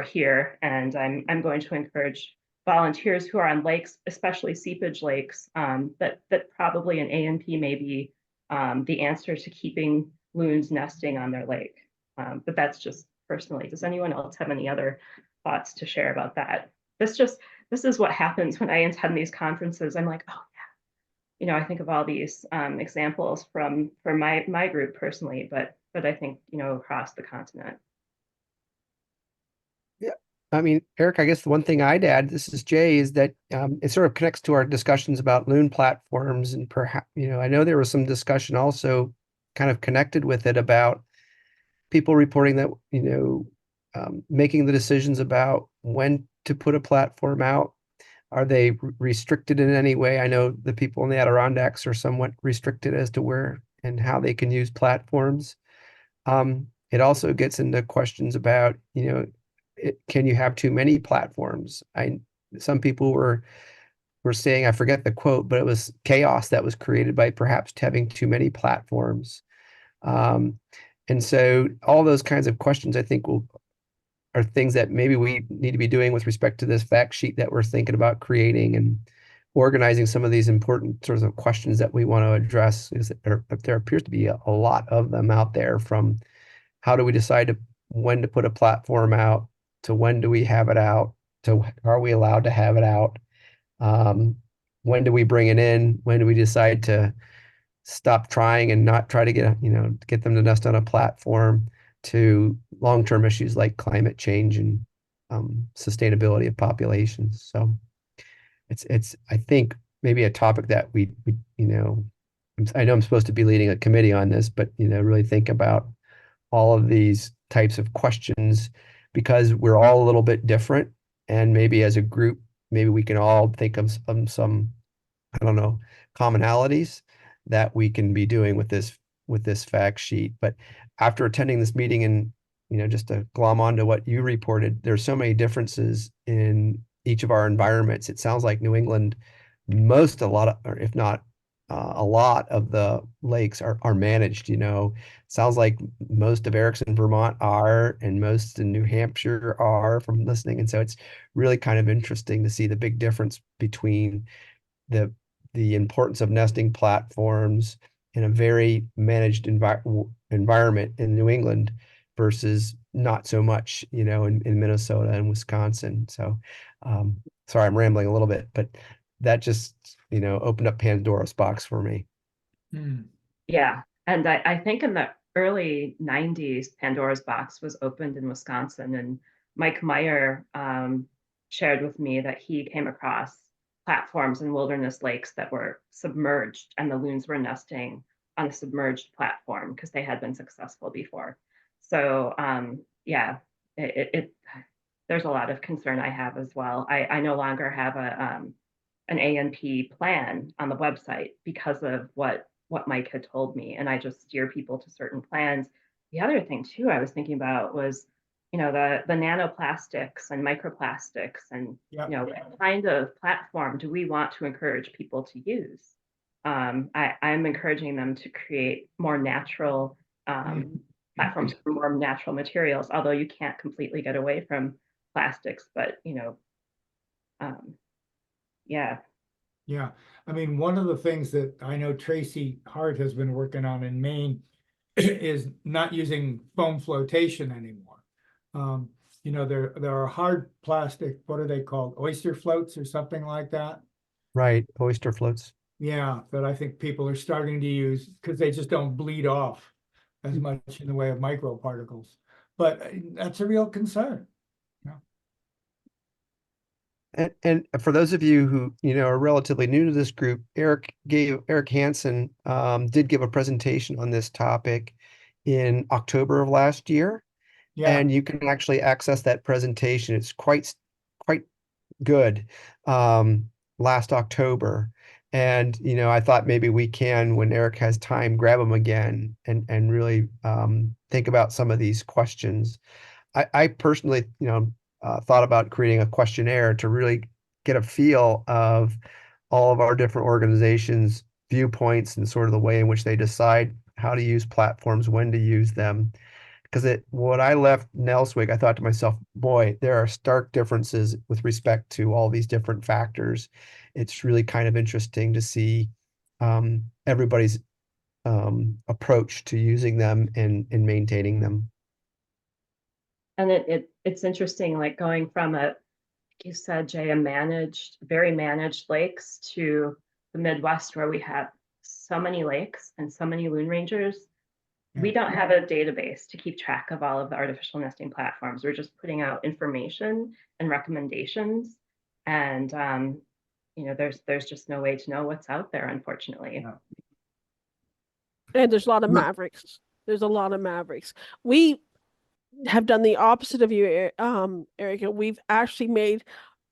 A: here, and I'm going to encourage volunteers who are on lakes, especially seepage lakes, that probably an ANP may be the answer to keeping loons nesting on their lake. But that's just personally. Does anyone else have any other thoughts to share about that? This is what happens when I attend these conferences. I'm like, oh yeah, I think of all these examples from my group personally, but I think across the continent.
C: Yeah, I mean, Eric, I guess the one thing I'd add, this is Jay, is that it sort of connects to our discussions about loon platforms, and perhaps I know there was some discussion also kind of connected with it about people reporting that making the decisions about when to put a platform out. Are they restricted in any way? I know the people in the Adirondacks are somewhat restricted as to where and how they can use platforms. It also gets into questions about, can you have too many platforms? Some people were saying, I forget the quote, but it was chaos that was created by perhaps having too many platforms. And so all those kinds of questions, I think, are things that maybe we need to be doing with respect to this fact sheet that we're thinking about creating and organizing some of these important sorts of questions that we want to address. There appears to be a lot of them out there, from how do we decide when to put a platform out, to when do we have it out, to are we allowed to have it out? When do we bring it in? When do we decide to stop trying and not try to get them to nest on a platform, to long-term issues like climate change and sustainability of populations. So it's I think maybe a topic that I know I'm supposed to be leading a committee on this, but really think about all of these types of questions, because we're all a little bit different, and maybe as a group, maybe we can all think of some I don't know, commonalities that we can be doing with this fact sheet. But after attending this meeting, and just to glom onto what you reported, there's so many differences in each of our environments. It sounds like New England, a lot of, or if not a lot of the lakes are managed. Sounds like most of Erickson, Vermont are, and most in New Hampshire are, from listening. And so it's really kind of interesting to see the big difference between the importance of nesting platforms in a very managed environment in New England versus not so much, in Minnesota and Wisconsin. So, sorry, I'm rambling a little bit, but that just, opened up Pandora's box for me.
A: Yeah. And I think in the early 90s, Pandora's box was opened in Wisconsin, and Mike Meyer shared with me that he came across platforms in wilderness lakes that were submerged, and the loons were nesting on a submerged platform because they had been successful before. So yeah, there's a lot of concern I have as well. I no longer have a an A&P plan on the website because of what Mike had told me, and I just steer people to certain plans. The other thing too I was thinking about was, the nanoplastics and microplastics, and
G: Yeah.
A: what kind of platform do we want to encourage people to use? I'm encouraging them to create more natural platforms for more natural materials, although you can't completely get away from plastics, but yeah.
G: Yeah, I mean, one of the things that I know Tracy Hart has been working on in Maine is not using foam flotation anymore. There are hard plastic, what are they called? Oyster floats or something like that?
C: Right, oyster floats.
G: Yeah, that I think people are starting to use because they just don't bleed off as much in the way of microparticles. But that's a real concern.
C: And for those of you who, are relatively new to this group, Eric Hansen did give a presentation on this topic in October of last year.
G: Yeah,
C: And you can actually access that presentation. It's quite good, last October. And, I thought maybe we can, when Eric has time, grab him again and really think about some of these questions. I personally, thought about creating a questionnaire to really get a feel of all of our different organizations' viewpoints and sort of the way in which they decide how to use platforms, when to use them. Because when I left Nelswig, I thought to myself, boy, there are stark differences with respect to all these different factors. It's really kind of interesting to see everybody's approach to using them and maintaining them.
A: And it's interesting, like going from like you said, Jay, very managed lakes to the Midwest, where we have so many lakes and so many loon rangers. We don't have a database to keep track of all of the artificial nesting platforms. We're just putting out information and recommendations, and there's just no way to know what's out there, unfortunately.
B: And there's a lot of mavericks. There's a lot of mavericks. We have done the opposite of you, Erica. We've actually made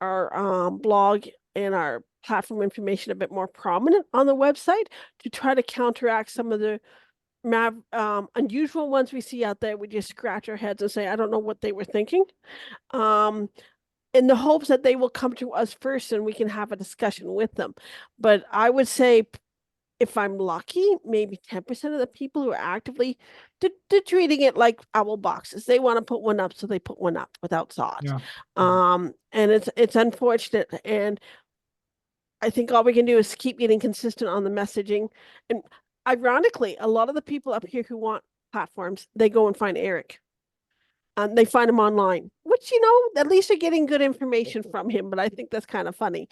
B: our blog and our platform information a bit more prominent on the website to try to counteract some of the unusual ones we see out there. We just scratch our heads and say, I don't know what they were thinking. In the hopes that they will come to us first and we can have a discussion with them. But I would say, if I'm lucky, maybe 10% of the people who are actively treating it like owl boxes. They want to put one up, so they put one up without thought.
G: Yeah.
B: And it's unfortunate. And I think all we can do is keep getting consistent on the messaging. And ironically, a lot of the people up here who want platforms, they go and find Eric. They find him online, which, at least they're getting good information from him. But I think that's kind of funny.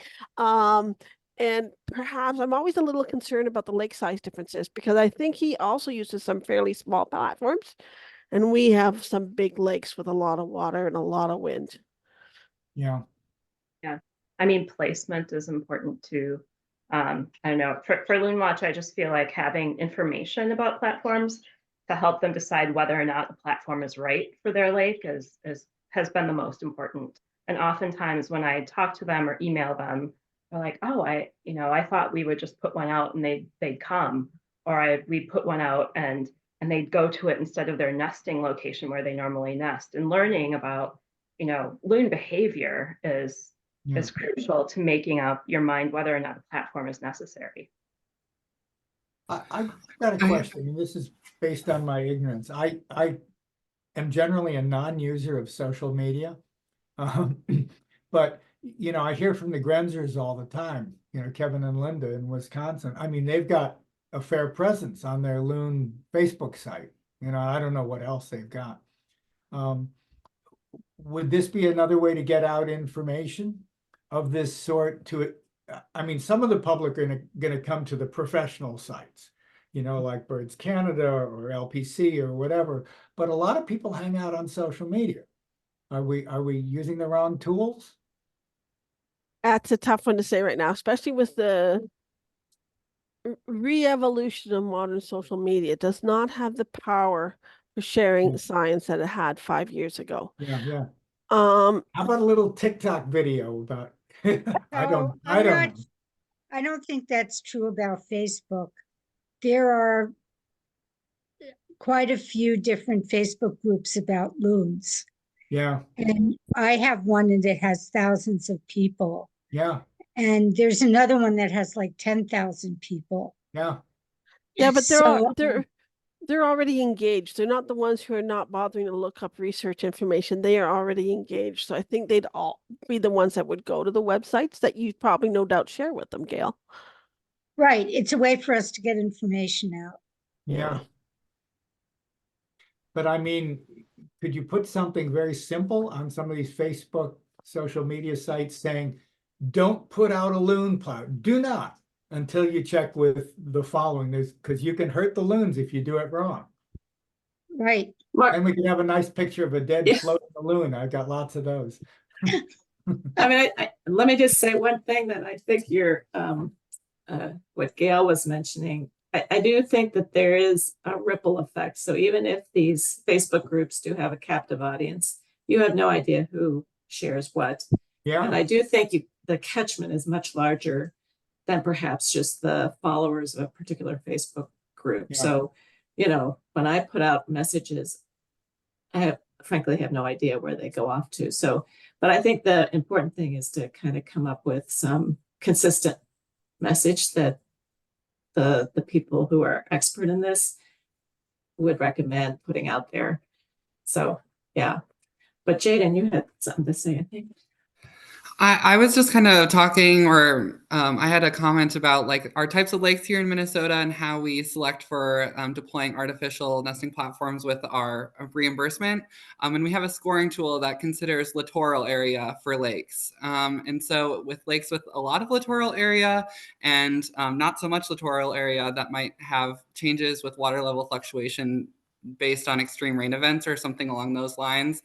B: And perhaps I'm always a little concerned about the lake size differences, because I think he also uses some fairly small platforms, and we have some big lakes with a lot of water and a lot of wind.
G: Yeah.
A: Yeah. I mean, placement is important too. I don't know, for Loon Watch, I just feel like having information about platforms to help them decide whether or not the platform is right for their lake has been the most important. And oftentimes when I talk to them or email them, they're like, oh, I thought we would just put one out and they'd come, or we put one out and they'd go to it instead of their nesting location where they normally nest. And learning about, loon behavior is crucial to making up your mind whether or not a platform is necessary.
G: I've got a question, and this is based on my ignorance. I am generally a non-user of social media, but I hear from the Grenzers all the time. Kevin and Linda in Wisconsin. I mean, they've got a fair presence on their Loon Facebook site. I don't know what else they've got. Would this be another way to get out information of this sort to it? I mean, some of the public are going to come to the professional sites, like Birds Canada or LPC or whatever. But a lot of people hang out on social media. Are we using the wrong tools?
B: That's a tough one to say right now, especially with the re-evolution of modern social media. It does not have the power for sharing science that it had 5 years ago.
G: Yeah.
B: How
G: about a little TikTok video about I don't know.
K: I don't think that's true about Facebook. There are quite a few different Facebook groups about loons.
G: Yeah,
K: And I have one and it has thousands of people.
G: yeah,
K: And there's another one that has like 10,000 people.
G: yeah.
B: Yeah, but
K: So,
B: they're already engaged. They're not the ones who are not bothering to look up research information. They are already engaged. So I think they'd all be the ones that would go to the websites that you probably no doubt share with them, Gail.
K: right. It's a way for us to get information out.
G: Yeah. But I mean, could you put something very simple on some of these Facebook social media sites saying, don't put out a loon plow, do not, until you check with the following, because you can hurt the loons if you do it wrong.
K: Right.
G: And we can have a nice picture of a dead
E: Yeah.
G: floating loon. I've got lots of those.
E: I mean, let me just say one thing that I think you're, what Gail was mentioning. I do think that there is a ripple effect. So even if these Facebook groups do have a captive audience, you have no idea who shares what.
G: Yeah.
E: And I do think the catchment is much larger than perhaps just the followers of a particular Facebook group.
G: Yeah.
E: So, when I put out messages, I frankly have no idea where they go off to. So, but I think the important thing is to kind of come up with some consistent message that the people who are expert in this would recommend putting out there. So, yeah. But Jaden, you had something to say, I think.
L: I was just kind of talking, or I had a comment about like our types of lakes here in Minnesota and how we select for deploying artificial nesting platforms with our reimbursement. And we have a scoring tool that considers littoral area for lakes. And so with lakes with a lot of littoral area and not so much littoral area that might have changes with water level fluctuation based on extreme rain events or something along those lines,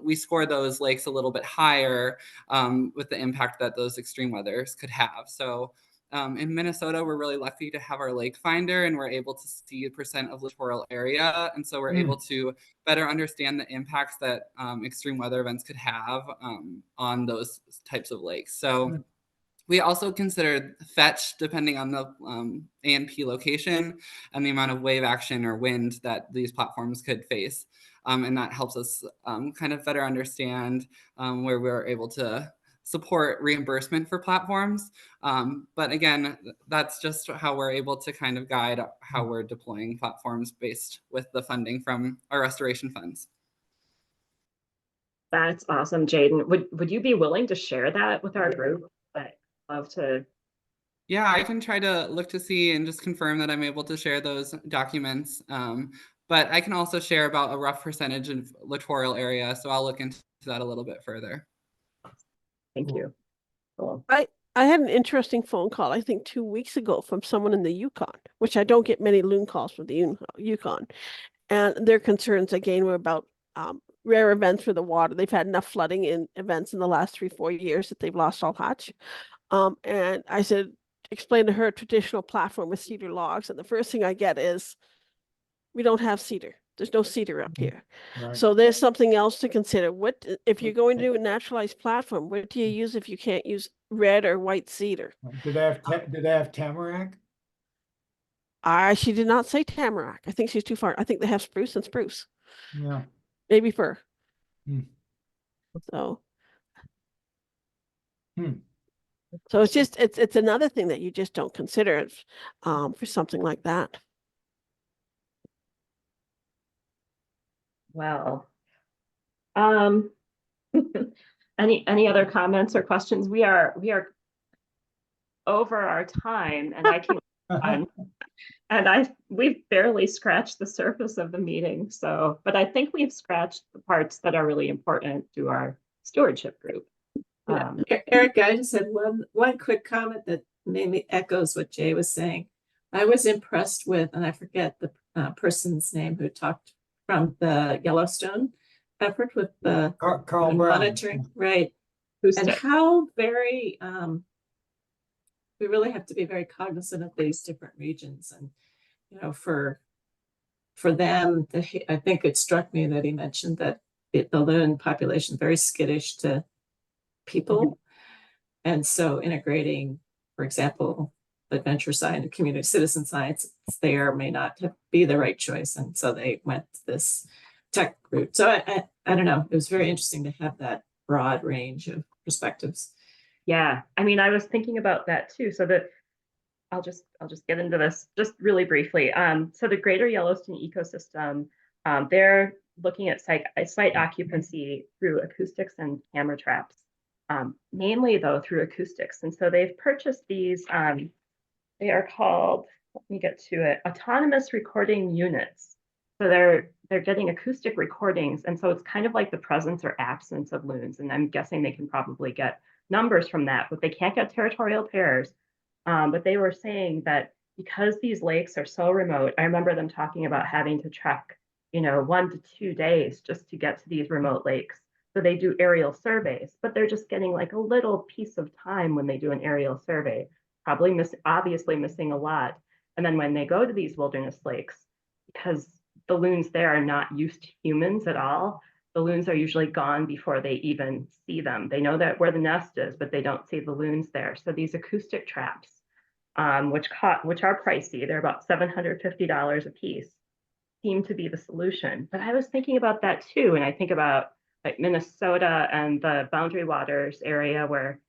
L: we score those lakes a little bit higher with the impact that those extreme weathers could have. So in Minnesota, we're really lucky to have our lake finder, and we're able to see a percent of littoral area. And so we're able to better understand the impacts that extreme weather events could have on those types of lakes. So we also considered fetch depending on the A&P location and the amount of wave action or wind that these platforms could face. And that helps us kind of better understand where we're able to support reimbursement for platforms. But again, that's just how we're able to kind of guide how we're deploying platforms based with the funding from our restoration funds.
A: That's awesome, Jaden. Would you be willing to share that with our group? I'd love to.
L: Yeah, I can try to look to see and just confirm that I'm able to share those documents. But I can also share about a rough percentage of littoral area. So I'll look into that a little bit further.
A: Thank you. Cool.
B: I had an interesting phone call, I think 2 weeks ago, from someone in the Yukon, which I don't get many loon calls from the Yukon. And their concerns again were about rare events for the water. They've had enough flooding in events in the last 3-4 years that they've lost all hatch. And I said, explain to her a traditional platform with cedar logs. And the first thing I get is, we don't have cedar. There's no cedar up here.
G: Right.
B: So there's something else to consider. What if you're going to do a naturalized platform? What do you use if you can't use red or white cedar?
G: Do they have tamarack?
B: She did not say tamarack. I think she's too far. I think they have spruce and spruce.
G: Yeah.
B: Maybe fir. So. So it's just it's another thing that you just don't consider for something like that.
A: Well, any other comments or questions? We are over our time, and I can and we've barely scratched the surface of the meeting. So, but I think we've scratched the parts that are really important to our stewardship group.
E: Eric, I just had one quick comment that maybe echoes what Jay was saying. I was impressed with, and I forget the person's name who talked from the Yellowstone effort with the
G: Carl
E: monitoring, right? And how very we really have to be very cognizant of these different regions, and for them, I think it struck me that he mentioned that the loon population is very skittish to people, and so integrating for example, adventure science, community citizen science there may not be the right choice. And so they went this tech route. So I don't know. It was very interesting to have that broad range of perspectives.
A: Yeah, I mean, I was thinking about that too. So that I'll just get into this just really briefly. So the Greater Yellowstone ecosystem, they're looking at site occupancy through acoustics and camera traps, mainly though through acoustics. And so they've purchased these. They are called, let me get to it, autonomous recording units. So they're getting acoustic recordings, and so it's kind of like the presence or absence of loons. And I'm guessing they can probably get numbers from that, but they can't get territorial pairs. But they were saying that because these lakes are so remote, I remember them talking about having to trek, 1 to 2 days just to get to these remote lakes. So they do aerial surveys, but they're just getting like a little piece of time when they do an aerial survey, obviously missing a lot. And then when they go to these wilderness lakes, because the loons there are not used to humans at all, the loons are usually gone before they even see them. They know that where the nest is, but they don't see the loons there. So these acoustic traps, which are pricey, they're about $750 a piece, seem to be the solution. But I was thinking about that too, and I think about like Minnesota and the Boundary Waters area where,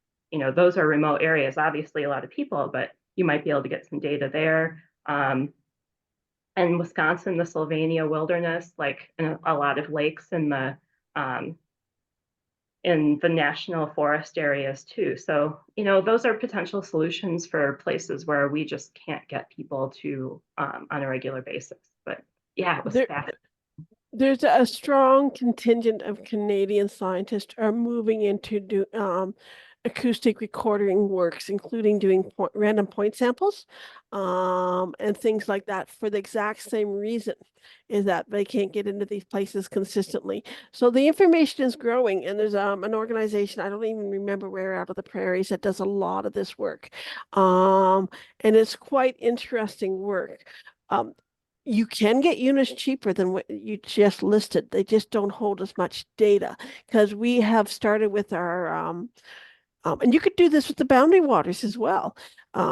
A: those are remote areas, obviously a lot of people, but you might be able to get some data there. And Wisconsin, the Sylvania wilderness, like a lot of lakes in the national forest areas too. So, those are potential solutions for places where we just can't get people to on a regular basis. But yeah, it was fascinating.
B: There's a strong contingent of Canadian scientists are moving into acoustic recording works, including doing random point samples and things like that for the exact same reason, is that they can't get into these places consistently. So the information is growing, and there's an organization, I don't even remember where, out of the prairies, that does a lot of this work. And it's quite interesting work. You can get units cheaper than what you just listed. They just don't hold as much data, because we have started with our and you could do this with the Boundary Waters as well.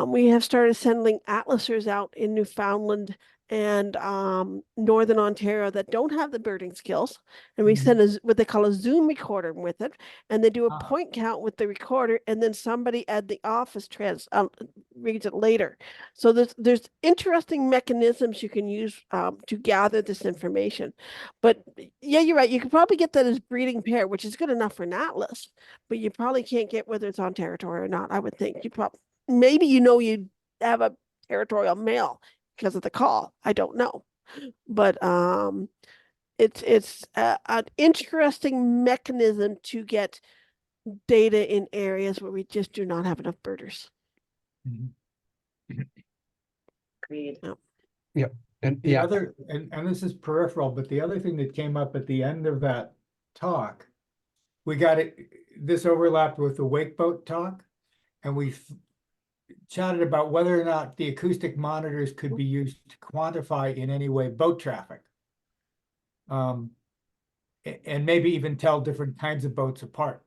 B: We have started sending atlasers out in Newfoundland and Northern Ontario that don't have the birding skills, and we send what they call a Zoom recorder with it, and they do a point count with the recorder, and then somebody at the office reads it later. So there's interesting mechanisms you can use to gather this information. But yeah, you're right. You could probably get that as breeding pair, which is good enough for an atlas, but you probably can't get whether it's on territory or not. I would think you probably maybe you'd have a territorial male because of the call. I don't know, but it's an interesting mechanism to get data in areas where we just do not have enough birders.
A: Agreed.
C: Yep. And
G: The
C: yeah,
G: other, and this is peripheral, but the other thing that came up at the end of that talk, we got it, this overlapped with the wake boat talk, and we chatted about whether or not the acoustic monitors could be used to quantify in any way boat traffic. And maybe even tell different kinds of boats apart.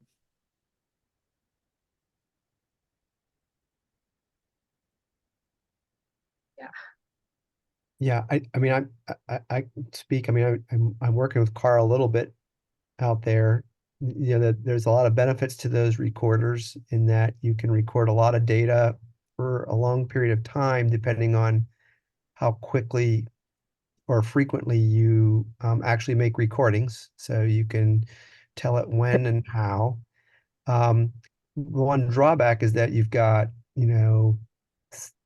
C: yeah. I mean, I speak. I mean, I'm working with Carl a little bit out there. That there's a lot of benefits to those recorders in that you can record a lot of data for a long period of time, depending on how quickly or frequently you actually make recordings. So you can tell it when and how. One drawback is that you've got,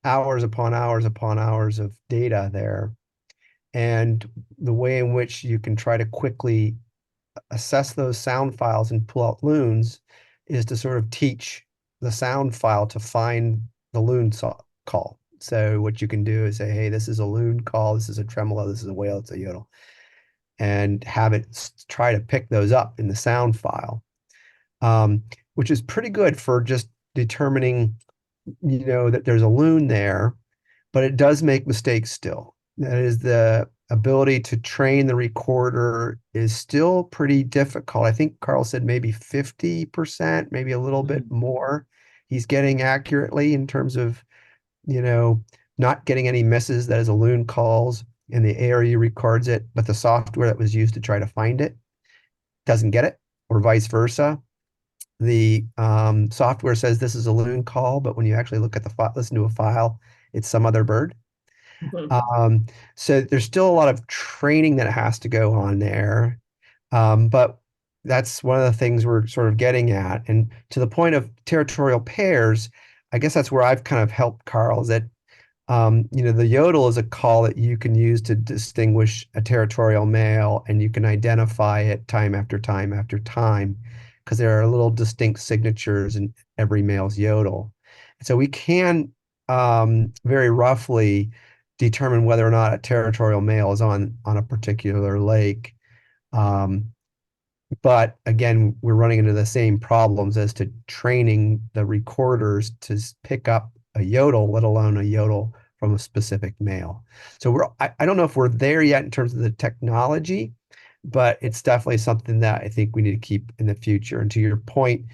C: hours upon hours upon hours of data there. And the way in which you can try to quickly assess those sound files and pull out loons is to sort of teach the sound file to find the loon call. So what you can do is say, hey, this is a loon call, this is a tremolo, this is a wail, it's a yodel, and have it try to pick those up in the sound file, which is pretty good for just determining, that there's a loon there, but it does make mistakes still. That is, the ability to train the recorder is still pretty difficult. I think Carl said maybe 50%, maybe a little bit more. he's getting accurately in terms of, not getting any misses that his a loon calls in the area he records it, but the software that was used to try to find it doesn't get it, or vice versa. The software says this is a loon call, but when you actually look at listen to a file, it's some other bird. So there's still a lot of training that has to go on there. But that's one of the things we're sort of getting at. And to the point of territorial pairs, I guess that's where I've kind of helped Carl, is that the yodel is a call that you can use to distinguish a territorial male, and you can identify it time after time after time, because there are little distinct signatures in every male's yodel. And so we can very roughly determine whether or not a territorial male is on a particular lake. But again, we're running into the same problems as to training the recorders to pick up a yodel, let alone a yodel from a specific male. So I don't know if we're there yet in terms of the technology, but it's definitely something that I think we need to keep in the future. And to your point,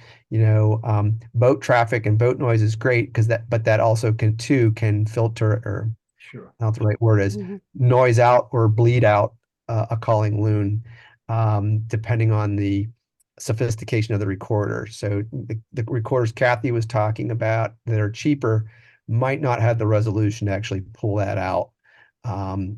C: boat traffic and boat noise is great, but that also can filter, or
G: Sure.
C: I don't know what the right word is, noise out or bleed out a calling loon, depending on the sophistication of the recorder. So the recorders Kathy was talking about that are cheaper might not have the resolution to actually pull that out.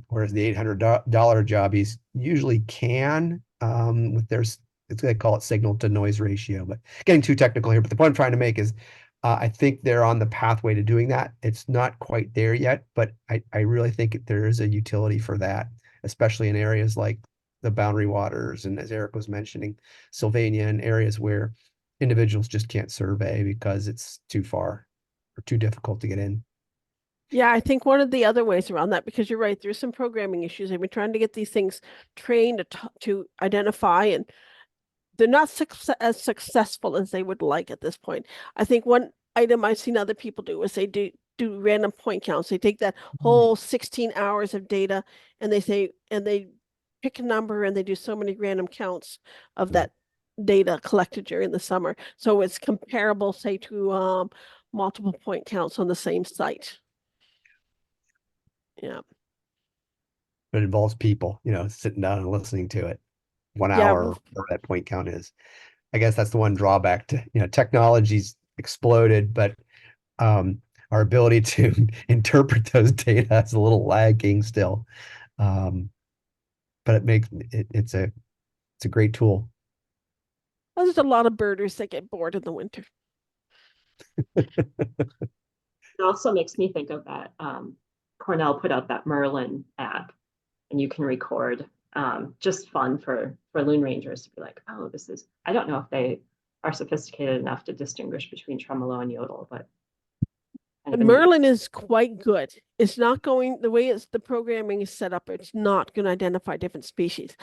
C: Whereas the $800 jobbies usually can, they call it signal to noise ratio, but getting too technical here. But the point I'm trying to make is, I think they're on the pathway to doing that. It's not quite there yet, but I really think there is a utility for that, especially in areas like the boundary waters, and as Eric was mentioning, Sylvania, and areas where individuals just can't survey because it's too far or too difficult to get in.
B: Yeah, I think one of the other ways around that, because you're right, there's some programming issues. They've been trying to get these things trained to identify, and they're not as successful as they would like at this point. I think one item I've seen other people do is they do random point counts. They take that whole 16 hours of data, and they pick a number, and they do so many random counts of that data collected during the summer. So it's comparable, say, to multiple point counts on the same site. Yeah.
C: But it involves people, sitting down and listening to it 1
B: Yeah.
C: hour, whatever that point count is. I guess that's the one drawback to, technology's exploded, but our ability to interpret those data is a little lagging still. But it's a great tool.
B: Well, there's a lot of birders that get bored in the winter.
A: It also makes me think of that. Cornell put out that Merlin app, and you can record, just fun for loon rangers to be like, oh, I don't know if they are sophisticated enough to distinguish between tremolo and yodel, but
B: Merlin is quite good. It's not going the way the programming is set up. It's not going to identify different species.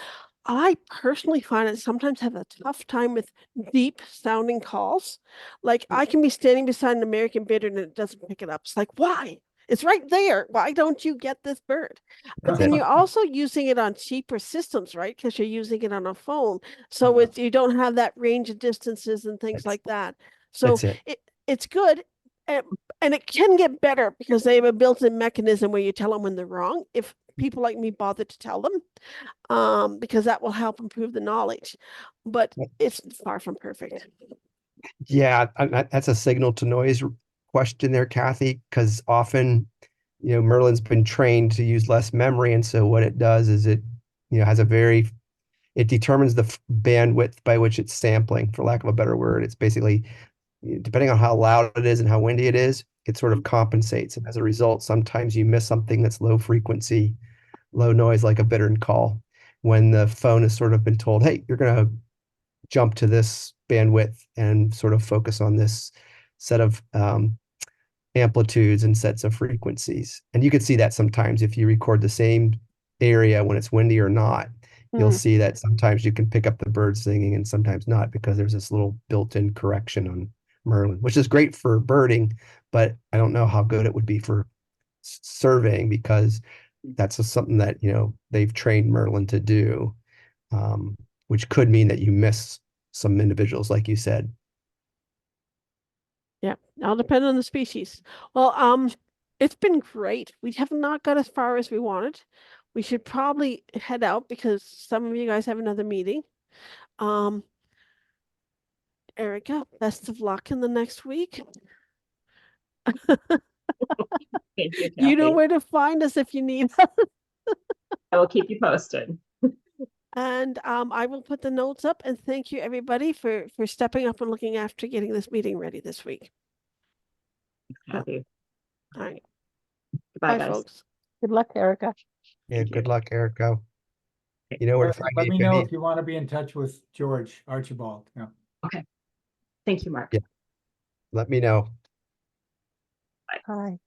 B: I personally find it sometimes have a tough time with deep sounding calls. Like I can be standing beside an American bittern and it doesn't pick it up. It's like, why? It's right there. Why don't you get this bird? But then you're also using it on cheaper systems, right? Because you're using it on a phone. So you don't have that range of distances and things like that. So it's good. And it can get better because they have a built-in mechanism where you tell them when they're wrong, if people like me bother to tell them, because that will help improve the knowledge. But it's far from perfect.
C: Yeah, that's a signal to noise question there, Kathy, because often, Merlin's been trained to use less memory. And so what it does is it determines the bandwidth by which it's sampling, for lack of a better word. It's basically, depending on how loud it is and how windy it is, it sort of compensates. And as a result, sometimes you miss something that's low frequency, low noise, like a bittern call, when the phone has sort of been told, hey, you're going to jump to this bandwidth and sort of focus on this set of amplitudes and sets of frequencies. And you can see that sometimes if you record the same area when it's windy or not, you'll see that sometimes you can pick up the bird singing and sometimes not, because there's this little built-in correction on Merlin, which is great for birding, but I don't know how good it would be for surveying, because that's something that, they've trained Merlin to do, which could mean that you miss some individuals, like you said.
B: Yeah, all depend on the species. Well, it's been great. We have not got as far as we wanted. We should probably head out because some of you guys have another meeting. Erica, best of luck in the next week.
A: Thank you,
B: You know
A: Kathy.
B: where to find us if you need.
A: I will keep you posted.
B: And I will put the notes up, and thank you everybody for stepping up and looking after getting this meeting ready this week.
A: Kathy.
B: All right.
A: Goodbye,
B: Bye,
A: guys.
B: folks.
F: Good luck, Erica.
C: Yeah,
A: Thank
C: good
A: you.
C: luck, Erica. You know where to find
G: Let
C: me
G: me
C: if you
G: know
C: need.
G: if you want to be in touch with George Archibald. Yeah.
A: Okay. Thank you, Mark.
C: Yeah. Let me know.
F: Bye.